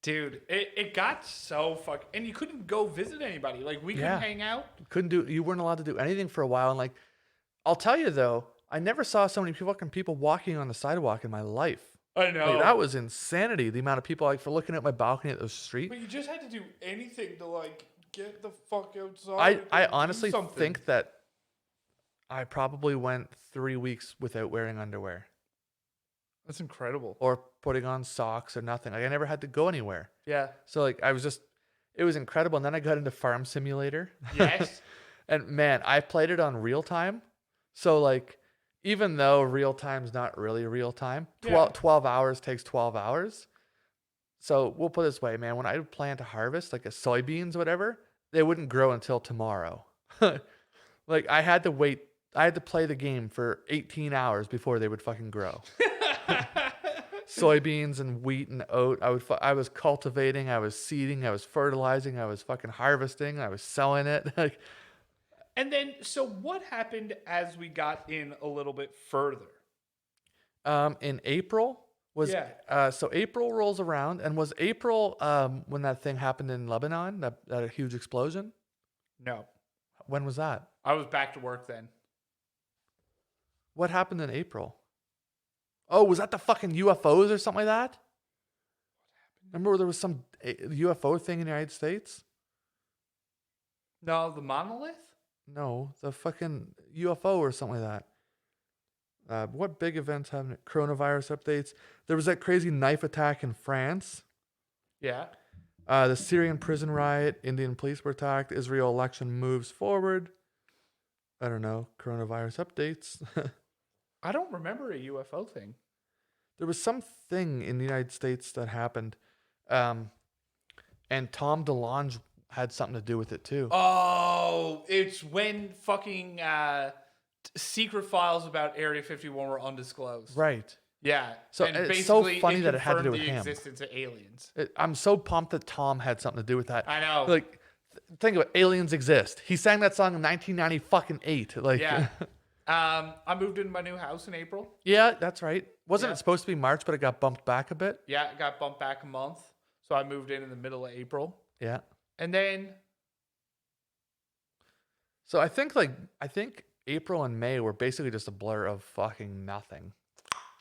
Dude, it got so and you couldn't go visit anybody. Like we couldn't hang out. You weren't allowed to do anything for a while. And like, I'll tell you though, I never saw so many fucking people walking on the sidewalk in my life. I know. Like that was insanity. The amount of people like for looking at my balcony at the street. But you just had to do anything to like get the fuck outside. I honestly think that I probably went 3 weeks without wearing underwear That's incredible. or putting on socks or nothing. Like I never had to go anywhere. Yeah. So like it was incredible. And then I got into Farm Simulator. Yes. And man, I played it on real time. So like, even though real time's not really real time, 12 hours takes 12 hours. So we'll put it this way, man, when I would plant a harvest, like a soybeans or whatever, they wouldn't grow until tomorrow. Like I had to play the game for 18 hours before they would fucking grow. Soybeans and wheat and oat. I was cultivating, I was seeding, I was fertilizing, I was fucking harvesting, I was selling it. And then, so what happened as we got in a little bit further? In April so April rolls around, and was April when that thing happened in Lebanon, that huge explosion? No. When was that? I was back to work then. What happened in April? Oh, was that the fucking UFOs or something like that? Remember there was some UFO thing in the United States? No, the monolith? No, the fucking UFO or something like that. What big events happened? Coronavirus updates. There was that crazy knife attack in France. Yeah. The Syrian prison riot. Indian police were attacked. Israel election moves forward. I don't know. Coronavirus updates. I don't remember a UFO thing. There was something in the United States that happened. And Tom DeLonge had something to do with it too. Oh, it's when fucking secret files about Area 51 were undisclosed. Right. Yeah. So and it's so basically funny that it had to do confirmed with the him. existence of aliens. I'm so pumped that Tom had something to do with that. I know. Like, think of it. Aliens exist. He sang that song in 1998. Like, Yeah. I moved into my new house in April. Yeah, that's right. Wasn't it supposed to be March, but it got bumped back a bit? Yeah, it got bumped back a month. So I moved in the middle of April. Yeah. And then So I think April and May were basically just a blur of fucking nothing.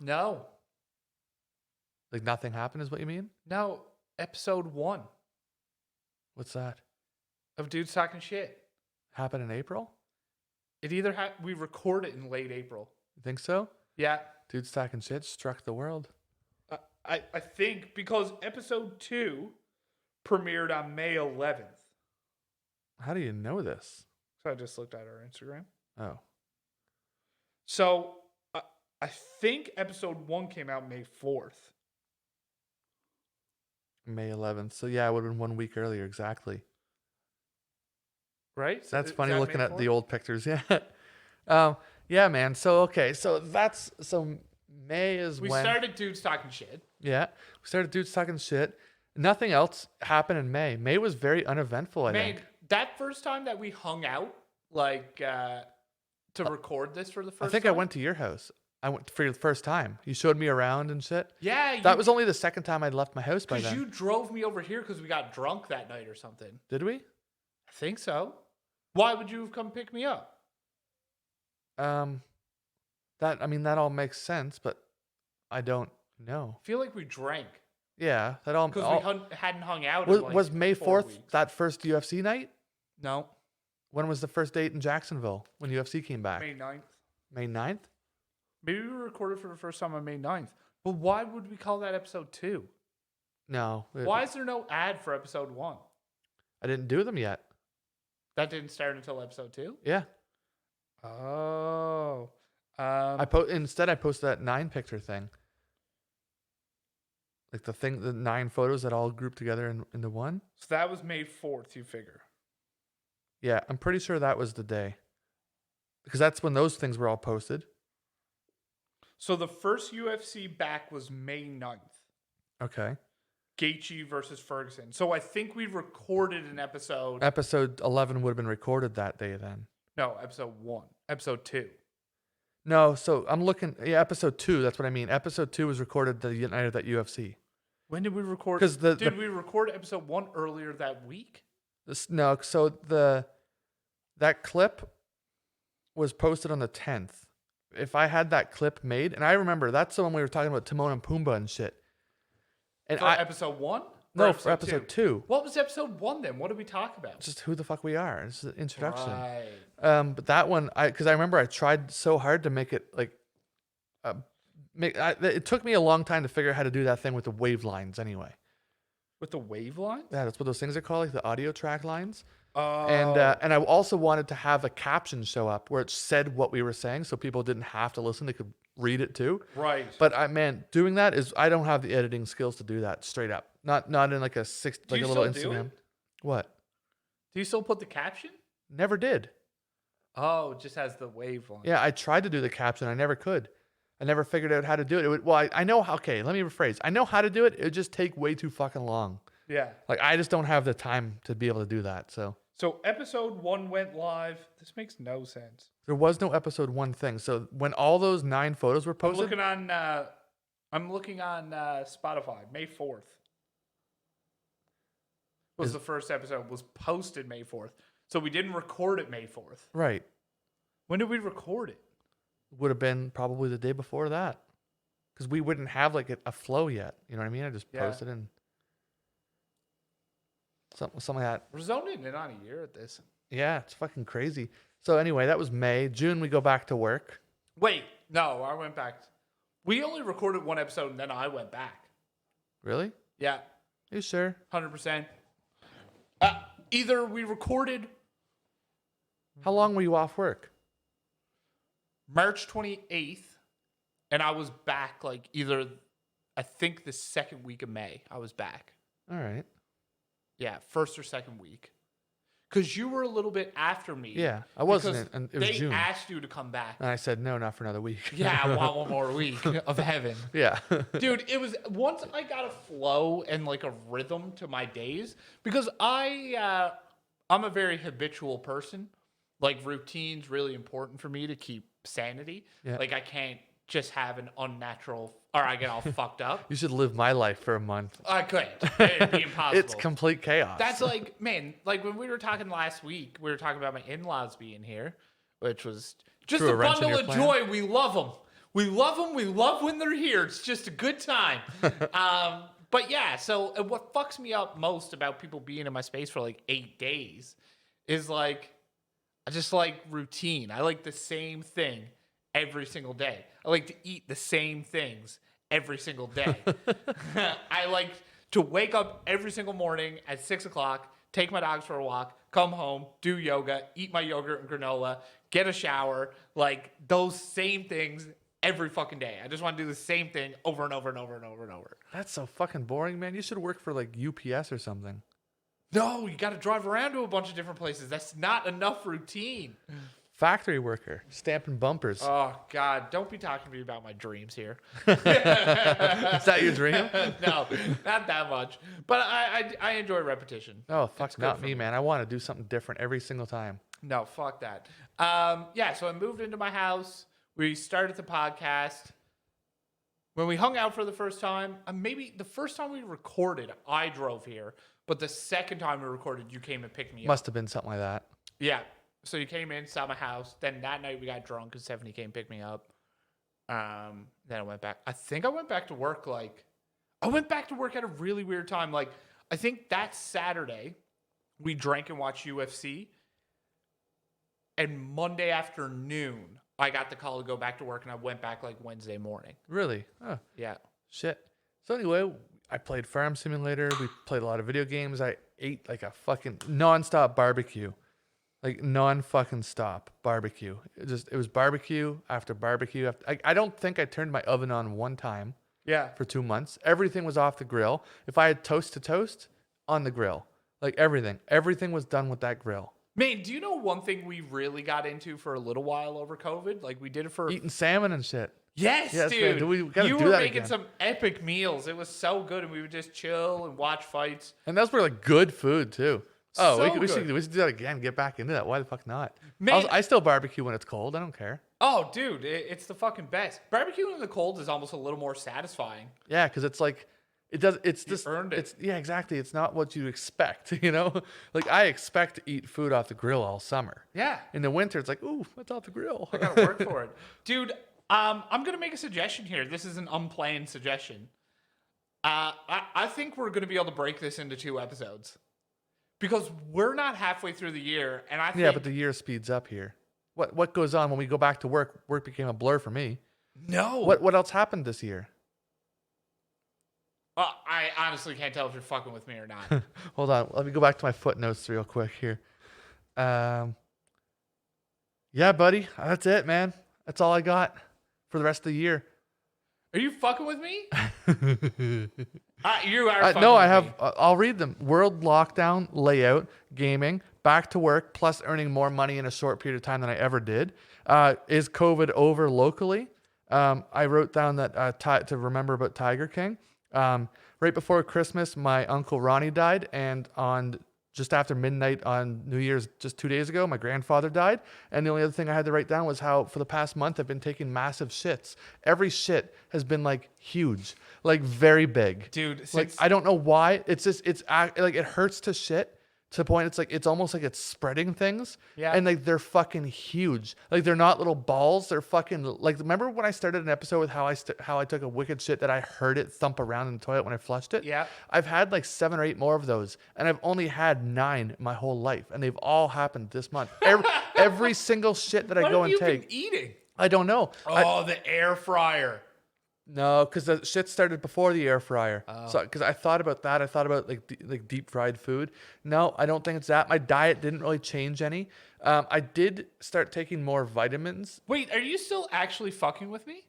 no. Like nothing happened is what you mean? No, episode 1 What's that? of Dudes Talking Shit. Happened in April? It either we recorded it in late April. You think so? Yeah. Dudes talking shit struck the world. I think because episode 2 premiered on May 11th. How do you know this? So I just looked at our Instagram. Oh. So I think episode 1 came out May 4th. May 11th. So yeah, it would have been 1 week earlier, exactly. Right? That's funny that looking May at the 4th? old pictures. Yeah. Yeah, man. So okay, so May is We when started Dudes Talking Shit. Yeah. We started dudes talking shit. Nothing else happened in May. May was very uneventful, I think. That first time that we hung out, like to record this for the first time. I think I went to your house. I went for the first time. You showed me around and shit. Yeah. That was only the second time I'd left my house by because then. you drove me over here because we got drunk that night or something. Did we? I think so. Why would you have come pick me up? That all makes sense, but I don't know. I feel like we drank Yeah, that all. because we hadn't hung out. Was, in like was May 4 4th weeks. that first UFC night? No, When was the first date in Jacksonville when UFC came back? May 9th. May 9th? Maybe we recorded for the first time on May 9th. But why would we call that episode 2? No. Why is there no ad for episode 1? I didn't do them yet. That didn't start until episode 2? Yeah. Oh. Instead I posted that 9 picture thing. Like the 9 photos that all grouped together into one. So that was May 4th, you figure. Yeah, I'm pretty sure that was the day. Because that's when those things were all posted. So the first UFC back was May 9th. Okay. Gaethje versus Ferguson. So I think we recorded an episode. Episode 11 would have been recorded that day then. No, episode 1. Episode 2. No, so I'm looking. Yeah, episode 2. That's what I mean. Episode 2 was recorded the night of that UFC. When did we record? 'Cause did we record episode 1 earlier that week? No, so that clip was posted on the 10th. If I had that clip made, and I remember that's the one we were talking about Timon and Pumbaa and shit. And For episode 1? No, for episode 2. What was episode 1 then? What did we talk about? Just who the fuck we are. It's an introduction. Right. But that one, because I remember I tried so hard to make it like, it took me a long time to figure out how to do that thing with the wave lines. Anyway, With the wave line? yeah, that's what those things are called, like the audio track lines. Oh. And I also wanted to have a caption show up where it said what we were saying, so people didn't have to listen; they could read it too. Right. But doing that is I don't have the editing skills to do that straight up. Not in like a little still do Instagram. it? What? Do you still put the caption? Never did. Oh, it just has the wave line. Yeah, I tried to do the caption. I never could. I never figured out how to do it. I know how. Okay, let me rephrase. I know how to do it. It would just take way too fucking long. Yeah. Like I just don't have the time to be able to do that. So episode 1 went live. This makes no sense. there was no episode 1 thing. So when all those 9 photos were posted, I'm looking on Spotify. May 4th was the first episode. Was posted May 4th. So we didn't record it May 4th. right, When did we record it? would have been probably the day before that, because we wouldn't have like a flow yet. You know what I mean? I just Yeah. posted and something like that. We're zoning in on a year at this. Yeah, it's fucking crazy. So anyway, that was May. June, we go back to work. Wait, no, I went back. We only recorded 1 episode and then I went back. Really? Yeah, You sure? 100%. Either we recorded How long were you off work? March 28th and I was back like I think the second week of May, I was back. All right. Yeah, first or second week. Because you were a little bit after me. Yeah, I wasn't. Because And it was they June. asked you to come back. And I said, no, not for another week. Yeah, I want one more week of heaven. Yeah. Dude, it was once I got a flow and like a rhythm to my days, because I'm a very habitual person. Like routine's really important for me to keep sanity. Yeah. Like I can't just have an unnatural, or I get all fucked up. You should live my life for a month. I couldn't. It'd be impossible. It's complete chaos. That's like, man, like when we were talking last week, we were talking about my in-laws being here, which was just Threw a a wrench in bundle your of plan? joy. We love them. We love them. We love when they're here. It's just a good time. But yeah, so what fucks me up most about people being in my space for like 8 days is like, I just like routine. I like the same thing every single day. I like to eat the same things every single day. I like to wake up every single morning at 6 o'clock, take my dogs for a walk, come home, do yoga, eat my yogurt and granola, get a shower, like those same things every fucking day. I just want to do the same thing over and over and over and over and over. That's so fucking boring, man. You should work for like UPS or something. No, you got to drive around to a bunch of different places. That's not enough routine. Factory worker, stamping bumpers. Oh, God. Don't be talking to me about my dreams here. Is that your dream? No, not that much. But I enjoy repetition. Oh, fuck, It's good not for me, man. I want to do something different every single time. No, fuck that. Yeah, so I moved into my house. We started the podcast. When we hung out for the first time, maybe the first time we recorded, I drove here. But the second time we recorded, you came and picked me up. Must have been something like that. Yeah. So you came in, saw my house. Then that night we got drunk because Stephanie came and picked me up. Then I went back. I think I went back to work I went back to work at a really weird time. Like, I think that Saturday we drank and watched UFC. And Monday afternoon, I got the call to go back to work and I went back like Wednesday morning. Really? Oh, Yeah. shit. So anyway, I played Farm Simulator. We played a lot of video games. I ate like a fucking nonstop barbecue. Like non-fucking stop barbecue. It was barbecue after barbecue. I don't think I turned my oven on one time. Yeah. for 2 months. Everything was off the grill. If I had toast to toast, on the grill. Like everything was done with that grill. Man, do you know one thing we really got into for a little while over COVID? Like we did it for Eating salmon and shit. Yes, Yes, man. dude. We gotta You do were that making again. some epic meals. It was so good, and we would just chill and watch fights. And those were like good food too. Oh, So we should good. do that again. Get back into that. Why the fuck not? Man. I still barbecue when it's cold. I don't care. Oh, dude, it's the fucking best. Barbecuing in the cold is almost a little more satisfying. Yeah, because it's like it does. It's just earned it. It's yeah, exactly. It's not what you expect. You know, like I expect to eat food off the grill all summer. Yeah, In the winter, it's like, ooh, what's off the grill? I gotta work for it, dude. I'm gonna make a suggestion here. This is an unplanned suggestion. I think we're gonna be able to break this into 2 episodes because we're not halfway through the year, and I think Yeah, but the year speeds up here. What goes on when we go back to work? Work became a blur for me. no. What else happened this year? I honestly can't tell if you're fucking with me or not. Hold on, let me go back to my footnotes real quick here. Yeah, buddy, that's it, man. That's all I got for the rest of the year. Are you fucking with me? You are. Fucking No, I with have. me. I'll read them. World lockdown, layout, gaming, back to work, plus earning more money in a short period of time than I ever did. Is COVID over locally? I wrote down that to remember about Tiger King. Right before Christmas, my uncle Ronnie died, and on just after midnight on New Year's, just 2 days ago, my grandfather died. And the only other thing I had to write down was how for the past month I've been taking massive shits. Every shit has been like huge, like very big. Dude, Like since I don't know why. It's just like it hurts to shit to the point it's almost like it's spreading things. Yeah. And like they're fucking huge. Like they're not little balls. They're fucking like remember when I started an episode with how I took a wicked shit that I heard it thump around in the toilet when I flushed it? Yeah. I've had like 7 or 8 more of those, and I've only had 9 my whole life, and they've all happened this month. Every single shit that I what go have and you take, been eating? I don't know. Oh, the air fryer. No, because the shit started before the air fryer. Oh. So, because I thought about that, I thought about like deep fried food. No, I don't think it's that. My diet didn't really change any. I did start taking more vitamins. Wait, are you still actually fucking with me?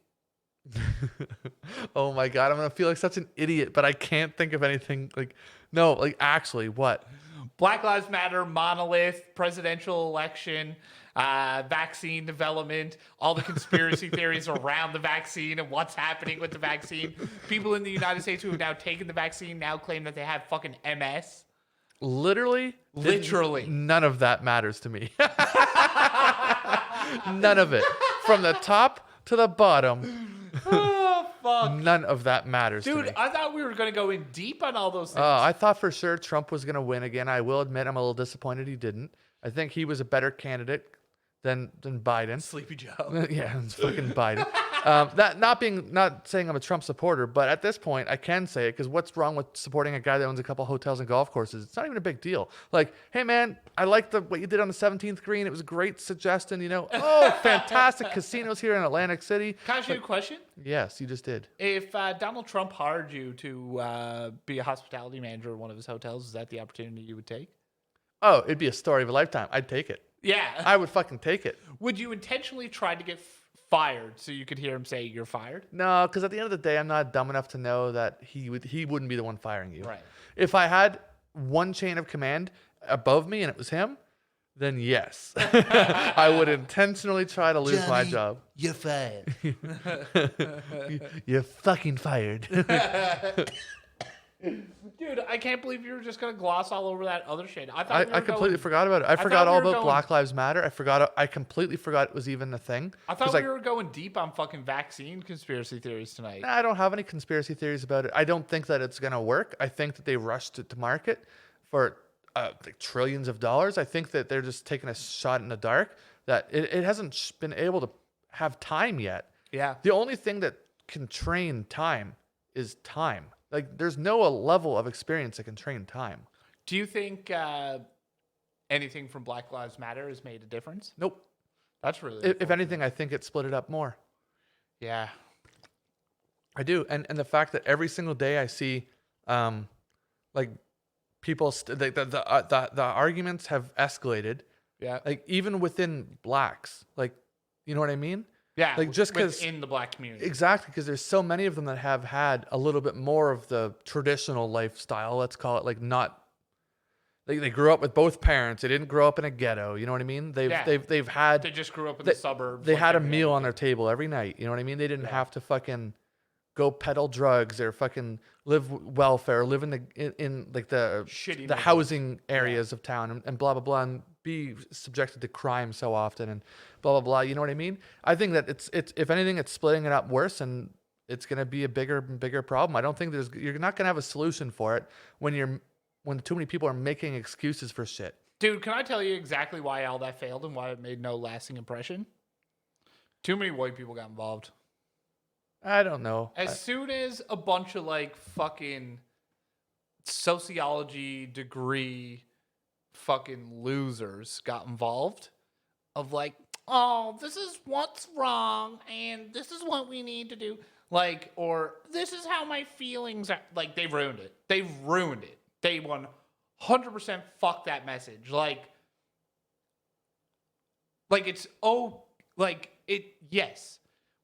Oh my god, I'm gonna feel like such an idiot, but I can't think of anything like. No, like actually, what? Black Lives Matter, monolith, presidential election, vaccine development, all the conspiracy theories around the vaccine and what's happening with the vaccine. People in the United States who have now taken the vaccine now claim that they have fucking MS. Literally, Literally. none of that matters to me. None of it, from the top to the bottom. Oh, fuck. None of that matters to Dude, me. I thought we were going to go in deep on all those things. I thought for sure Trump was going to win again. I will admit I'm a little disappointed he didn't. I think he was a better candidate than Biden. Sleepy Joe. Yeah, it's fucking Biden. That not saying I'm a Trump supporter, but at this point I can say it because what's wrong with supporting a guy that owns a couple hotels and golf courses? It's not even a big deal. Like, hey man, I like what you did on the 17th green. It was a great suggestion. You know, oh fantastic casinos here in Atlantic City. Can I ask you a question? Yes, you just did. If Donald Trump hired you to be a hospitality manager at one of his hotels, is that the opportunity you would take? Oh, it'd be a story of a lifetime. I'd take it. Yeah. I would fucking take it. Would you intentionally try to get fired so you could hear him say you're fired? No, because at the end of the day, I'm not dumb enough to know that he wouldn't be the one firing you. Right. If I had one chain of command above me and it was him, then yes, I would intentionally try to lose my job. You're fired. You're fucking fired. Dude, I can't believe you were just gonna gloss all over that other shit. I thought I completely forgot about it. I forgot thought we all were about going- Black Lives Matter. I completely forgot it was even a thing. I thought 'Cause, we like, were going deep on fucking vaccine conspiracy theories tonight. I don't have any conspiracy theories about it. I don't think that it's gonna work. I think that they rushed it to market for like trillions of dollars. I think that they're just taking a shot in the dark. That it hasn't been able to have time yet. Yeah. The only thing that can train time is time. Like there's no level of experience that can train time. Do you think anything from Black Lives Matter has made a difference? Nope. That's really If anything, I think it split it up more. yeah. I do, and the fact that every single day I see, like people, the arguments have escalated. Yeah. Like even within blacks, like you know what I mean? Yeah, Like just because in the black community. exactly, because there's so many of them that have had a little bit more of the traditional lifestyle. Let's call it like not. They grew up with both parents. They didn't grow up in a ghetto. You know what I mean? They've had. They just grew up in the suburbs. They like had a every meal other on their kid. table every night. You know what I mean? They didn't have to fucking go peddle drugs or fucking live welfare, live in like the Shitty the neighborhoods. housing areas of town and blah blah blah and be subjected to crime so often and blah blah blah. You know what I mean? I think that it's if anything, it's splitting it up worse and it's gonna be a bigger and bigger problem. I don't think you're not gonna have a solution for it when too many people are making excuses for shit. Dude, can I tell you exactly why all that failed and why it made no lasting impression? Too many white people got involved. I don't know. As soon as a bunch of like fucking sociology degree fucking losers got involved, of like, oh, this is what's wrong and this is what we need to do. Like, or this is how my feelings are. Like, they ruined it. They ruined it. They 100% fucked that message. Like it's, yes.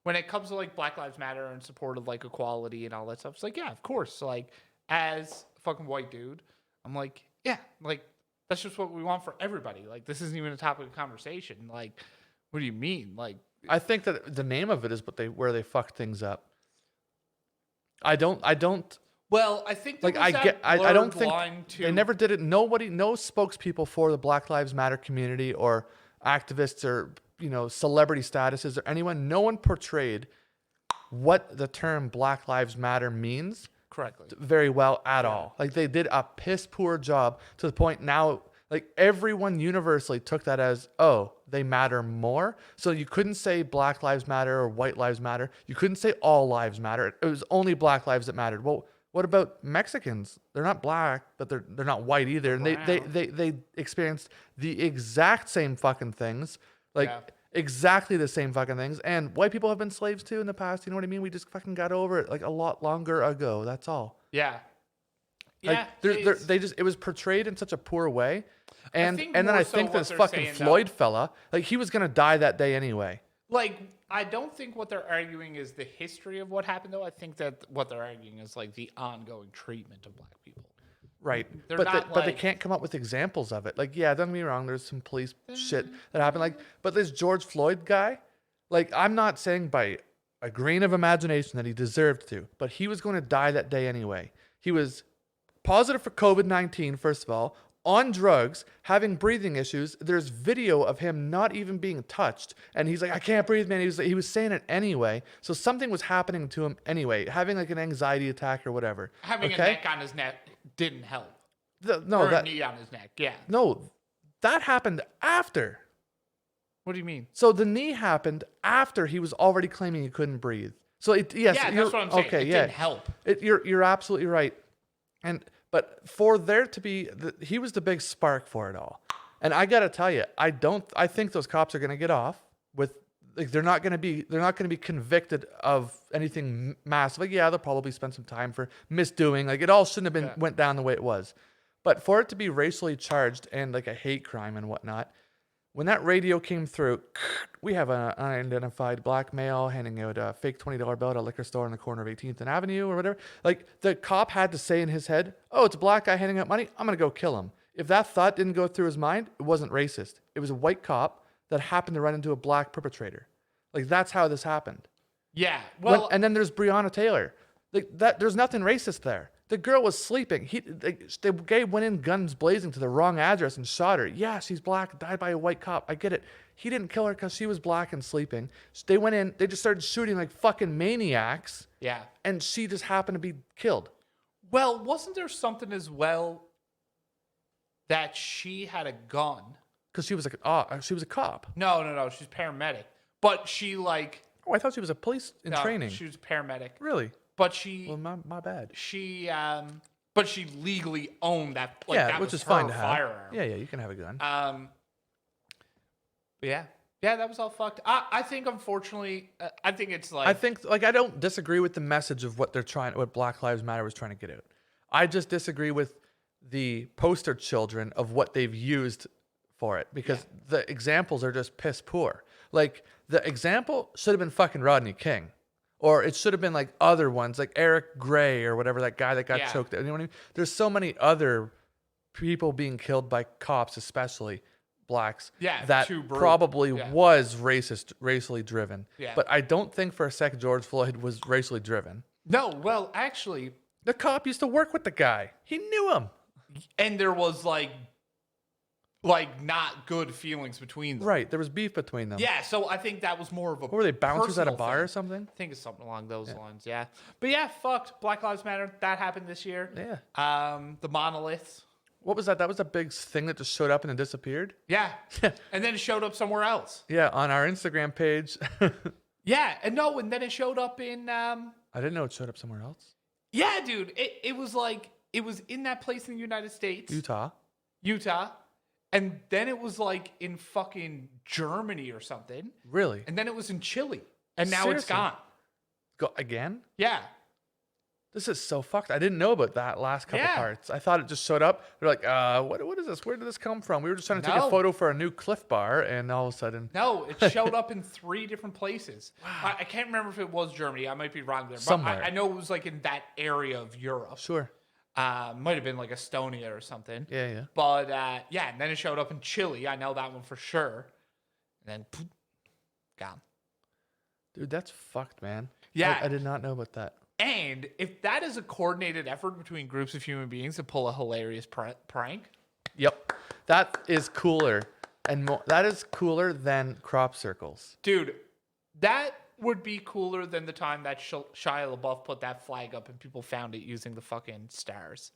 When it comes to like Black Lives Matter and support of like equality and all that stuff, it's like, yeah, of course. Like, as a fucking white dude, I'm like, yeah, like that's just what we want for everybody. Like, this isn't even a topic of conversation. Like, what do you mean? Like, I think that the name of it is where they fucked things up. I don't. well, I think there Like was I don't think line to, they never did it. No spokespeople for the Black Lives Matter community or activists or celebrity statuses or anyone. No one portrayed what the term Black Lives Matter means correctly. very well at all. Like they did a piss poor job to the point now. Like everyone universally took that as, oh, they matter more. So you couldn't say Black Lives Matter or White Lives Matter. You couldn't say all lives matter. It was only Black lives that mattered. Well, what about Mexicans? They're not black, but they're not white either. And they experienced the exact same fucking things. Like exactly the same fucking things. And white people have been slaves too in the past. You know what I mean? We just fucking got over it like a lot longer ago. That's all. Yeah. Like, it was portrayed in such a poor way. And then I think this fucking Floyd fella, like he was going to die that day anyway. Like, I don't think what they're arguing is the history of what happened, though. I think that what they're arguing is like the ongoing treatment of black people. Right. But they can't come up with examples of it. Like, yeah, don't get me wrong. There's some police shit that happened. Like, but this George Floyd guy, like, I'm not saying by a grain of imagination that he deserved to, but he was going to die that day anyway. He was positive for COVID-19, first of all, on drugs, having breathing issues. There's video of him not even being touched. And he's like, I can't breathe, man. He was saying it anyway. So something was happening to him anyway, having like an anxiety attack or whatever. Having a neck on his neck didn't help. A knee on his neck, yeah. No, that happened after. What do you mean? So the knee happened after he was already claiming he couldn't breathe. So that's what I'm saying. Okay, it didn't help. You're absolutely right. But for there to be, he was the big spark for it all. And I gotta tell you, I think those cops are gonna get off with, like, they're not gonna be convicted of anything massive. Like, yeah, they'll probably spend some time for misdoing. Like, it all shouldn't have went down the way it was. But for it to be racially charged and like a hate crime and whatnot, when that radio came through, we have an unidentified black male handing out a fake $20 bill at a liquor store on the corner of 18th and Avenue or whatever. Like, the cop had to say in his head, oh, it's a black guy handing out money. I'm going to go kill him. If that thought didn't go through his mind, it wasn't racist. It was a white cop that happened to run into a black perpetrator. Like, that's how this happened. Yeah. Well, and then there's Breonna Taylor. Like, there's nothing racist there. The girl was sleeping. The guy went in guns blazing to the wrong address and shot her. Yeah, she's black, died by a white cop. I get it. He didn't kill her because she was black and sleeping. They went in, they just started shooting like fucking maniacs. Yeah. And she just happened to be killed. Well, wasn't there something as well that she had a gun? Because she was she was a cop. No. She's paramedic. But she like... Oh, I thought she was a police in training. She was a paramedic. Really? But she... Well, my bad. She, but she legally owned that. Like, that which was is fine to firearm. have. Yeah, you can have a gun. But yeah, that was all fucked. I think, unfortunately, I think it's like... I don't disagree with the message of what Black Lives Matter was trying to get out. I just disagree with the poster children of what they've used for it, because the examples are just piss poor. Like, the example should have been fucking Rodney King. Or it should have been like other ones, like Eric Gray or whatever, that guy that got choked. You know what I mean? There's so many other people being killed by cops, especially blacks, that probably was racially driven. Yeah. But I don't think for a second George Floyd was racially driven. No, well, actually, The cop used to work with the guy. He knew him. and there was like not good feelings between them. Right. There was beef between them. Yeah, so I think that was more of a What were they, bouncers at a personal bar thing. or something? I think it's something along those lines, yeah. But yeah, fucked. Black Lives Matter. That happened this year. Yeah. The monoliths. What was that? That was a big thing that just showed up and then disappeared? Yeah. And then it showed up somewhere else. Yeah, on our Instagram page. Yeah, and then it showed up in I didn't know it showed up somewhere else. yeah, dude. It was like it was in that place in the United States. Utah. And then it was like in fucking Germany or something. Really? And then it was in Chile. And now it's Seriously? gone. Go again? Yeah. This is so fucked. I didn't know about that last couple Yeah. parts. I thought it just showed up. They're like, what is this? Where did this come from? We were just trying to take a No. photo for a new Cliff Bar, and all of a sudden, No, it showed up in 3 different places. Wow. I can't remember if it was Germany. I might be wrong there. But Somewhere. I know it was like in that area of Europe. sure. Might have been like Estonia or something. Yeah. But yeah, and then it showed up in Chile. I know that one for sure. And then poof, gone. Dude, that's fucked, man. Yeah. I did not know about that. And if that is a coordinated effort between groups of human beings to pull a hilarious prank, Yep. That is cooler. And that is cooler than crop circles. dude, that would be cooler than the time that Shia LaBeouf put that flag up and people found it using the fucking stars.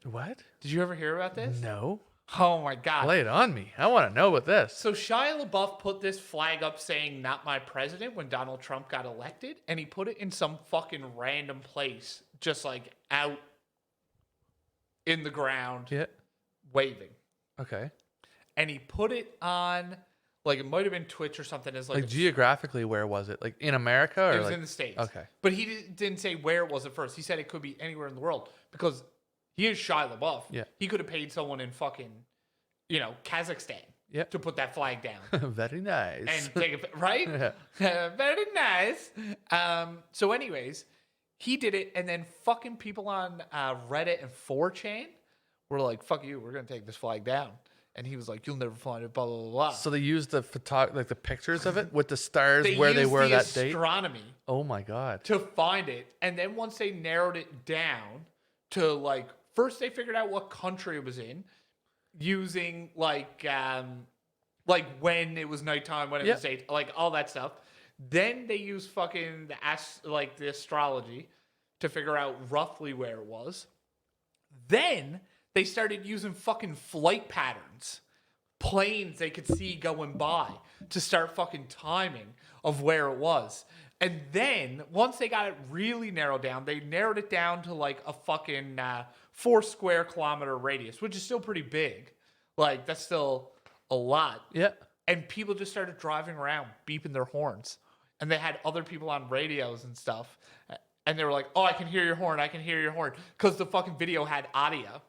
What? Did you ever hear about this? No. Oh my God. Lay it on me. I want to know about this. So Shia LaBeouf put this flag up saying "Not my president" when Donald Trump got elected, and he put it in some fucking random place, just like out in the ground, Yeah. waving. Okay. And he put it on, like it might have been Twitch or something. As Like geographically, where was it? Like in America or it was like in the States. Okay. But he didn't say where it was at first. He said it could be anywhere in the world because he is Shia LaBeouf. Yeah. He could have paid someone in fucking, Kazakhstan Yep. to put that flag down. Very nice. And take it, right? Very nice. So anyways, he did it, and then fucking people on Reddit and 4chan were like, fuck you, we're going to take this flag down. And he was like, you'll never find it, blah, blah, blah, blah. So they used the the pictures of it with the stars They where they used were the that date. astronomy Oh my god. to find it. And then once they narrowed it down to like, first they figured out what country it was in using like when it was nighttime, when it was day, like all that stuff. Then they used fucking the astrology to figure out roughly where it was. Then they started using fucking flight patterns, planes they could see going by to start fucking timing of where it was. And then once they got it really narrowed down, they narrowed it down to like a fucking 4 square kilometer radius, which is still pretty big. Like that's still a lot. Yeah. And people just started driving around beeping their horns. And they had other people on radios and stuff. And they were like, oh, I can hear your horn. I can hear your horn. Because the fucking video had audio.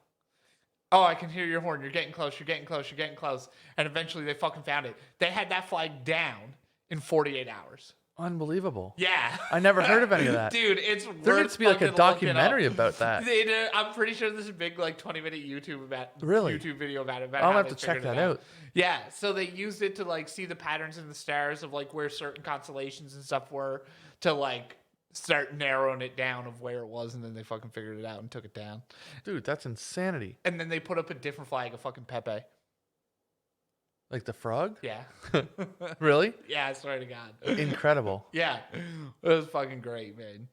Oh, I can hear your horn. You're getting close. You're getting close. You're getting close. And eventually they fucking found it. They had that flag down in 48 hours. Unbelievable. Yeah. I never heard of any of that. Dude, it's There worth needs to be like a fucking looking documentary up. about that. They do. I'm pretty sure there's a big like 20-minute YouTube video about it. I'll how have they to check figured it that out. Yeah, so they used it to like see the patterns in the stars of like where certain constellations and stuff were to like start narrowing it down of where it was, and then they fucking figured it out and took it down. Dude, that's insanity. And then they put up a different flag of fucking Pepe. Like the frog? Yeah. Really? Yeah, I swear to God. Incredible. Yeah. It was fucking great, man.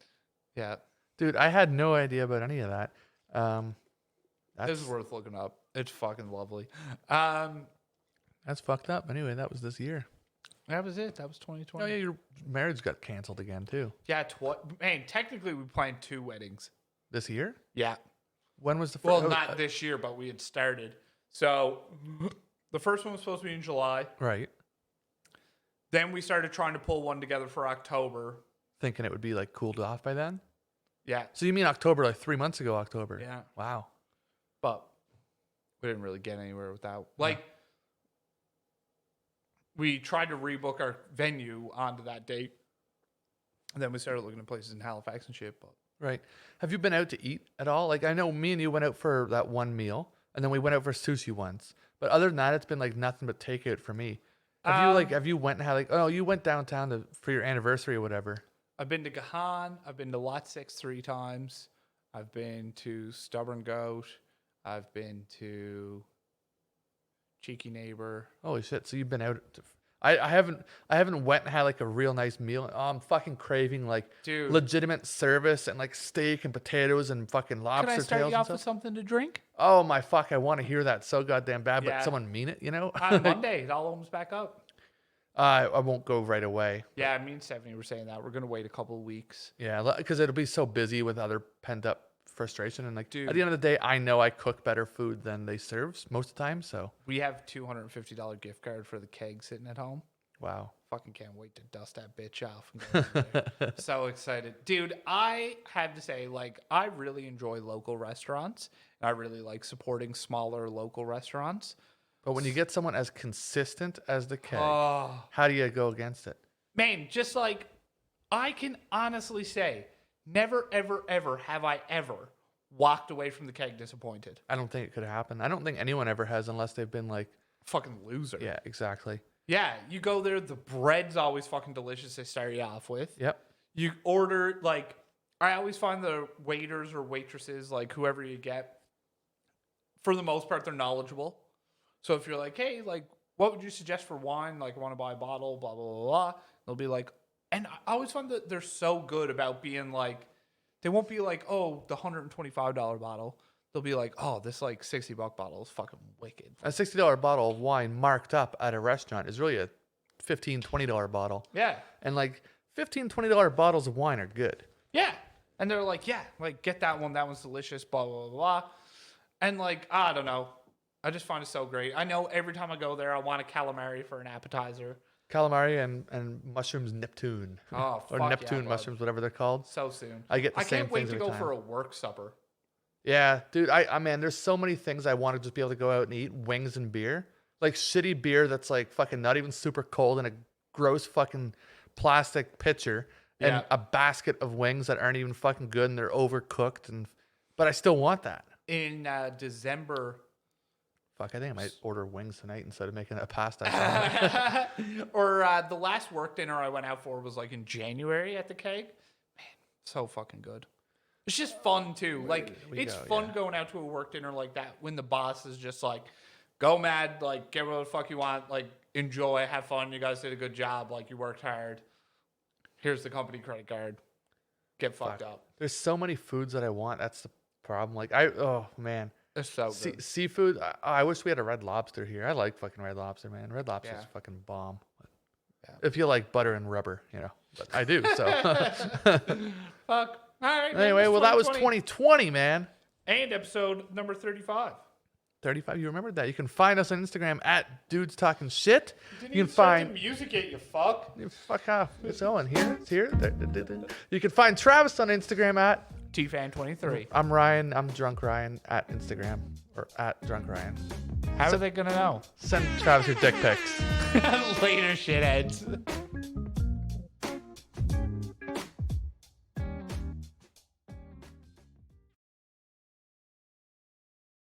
Yeah. Dude, I had no idea about any of that. This is worth looking up. It's fucking lovely. That's fucked up. Anyway, that was this year. That was it. That was Oh 2020. yeah, your marriage got canceled again too. Yeah, man, technically we planned 2 weddings. This year? Yeah. When was the first? Well, not this year, but we had started. So the first one was supposed to be in July. Right. Then we started trying to pull one together for October. Thinking it would be like cooled off by then. Yeah. So you mean October, like 3 months ago, October? Yeah. Wow. But we didn't really get anywhere with that. Like, we tried to rebook our venue onto that date. And then we started looking at places in Halifax and shit. But Right. Have you been out to eat at all? Like, I know me and you went out for that one meal, and then we went out for sushi once. But other than that, it's been like nothing but takeout for me. Have you went and had like, oh, you went downtown for your anniversary or whatever? I've been to Gahan. I've been to Lot 6 3 times. I've been to Stubborn Goat. I've been to Cheeky Neighbor. Holy shit! So you've been out. I haven't went and had like a real nice meal. Oh, I'm fucking craving like Dude. legitimate service and like steak and potatoes and fucking lobster Can I start tails you and off with stuff. something to drink? Oh my fuck! I want to hear that so goddamn bad, Yeah. but someone mean it, you know? On Monday, it all opens back up. I won't go right away. Yeah, me and Stephanie were saying that. We're going to wait a couple of weeks. Yeah, because it'll be so busy with other pent up frustration and like Dude. at the end of the day, I know I cook better food than they serve most of the time. So We have $250 gift card for the keg sitting at home. wow. Fucking can't wait to dust that bitch off. And go over there. So excited. Dude, I have to say, like, I really enjoy local restaurants. And I really like supporting smaller local restaurants. But when you get someone as consistent as the keg, Oh, how do you go against it? man, just like, I can honestly say, never, ever, ever have I ever walked away from the keg disappointed. I don't think it could happen. I don't think anyone ever has unless they've been like, Fucking loser. yeah, exactly. Yeah, you go there, the bread's always fucking delicious they start you off with. Yep. You order, like, I always find the waiters or waitresses, like, whoever you get, for the most part, they're knowledgeable. So if you're like, hey, like, what would you suggest for wine? Like, I want to buy a bottle, blah, blah, blah, blah. They'll be like, and I always find that they're so good about being like, they won't be like, oh, the $125 bottle. They'll be like, oh, this like $60 bottle is fucking wicked. A $60 bottle of wine marked up at a restaurant is really a $15, $20 bottle. Yeah. And like $15, $20 bottles of wine are good. Yeah. And they're like, yeah, like, get that one. That one's delicious, blah, blah, blah, blah. And like, I don't know. I just find it so great. I know every time I go there, I want a calamari for an appetizer. Calamari and mushrooms Neptune. Oh, or fuck Neptune yeah, bud. mushrooms, whatever they're called. So soon. I get the I same can't wait things to every go time. for a work supper. Yeah, dude. I man, there's so many things I want to just be able to go out and eat. Wings and beer. Like shitty beer that's like fucking not even super cold in a gross fucking plastic pitcher. And Yeah. a basket of wings that aren't even fucking good and they're overcooked. But I still want that. In December, Fuck, I think I might order wings tonight instead of making a pasta. or the last work dinner I went out for was like in January at the Keg. Man, so fucking good. It's just fun too. Like, it's fun going out to a work dinner like that when the boss is just like, go mad, like, get what the fuck you want, like, enjoy, have fun. You guys did a good job. Like, you worked hard. Here's the company credit card. Get fucked up. There's so many foods that I want. That's the problem. Like, oh man. It's so good. Seafood. I wish we had a Red Lobster here. I like fucking Red Lobster, man. Red Lobster's Yeah. fucking bomb. Yeah. If you like butter and rubber, you know. But I do, so. Fuck. All right. Anyway, well, that was 2020, man. And episode number 35. 35. You remembered that. You can find us on Instagram at Dudes Talking Shit. Didn't You even can start find. the music yet, you fuck. Fuck off. It's on here. It's here. There. You can find Travis on Instagram at. TFan23. I'm Ryan. I'm Drunk Ryan at Instagram or at Drunk Ryan. How are they going to know? Send Travis your dick pics. Later, shitheads.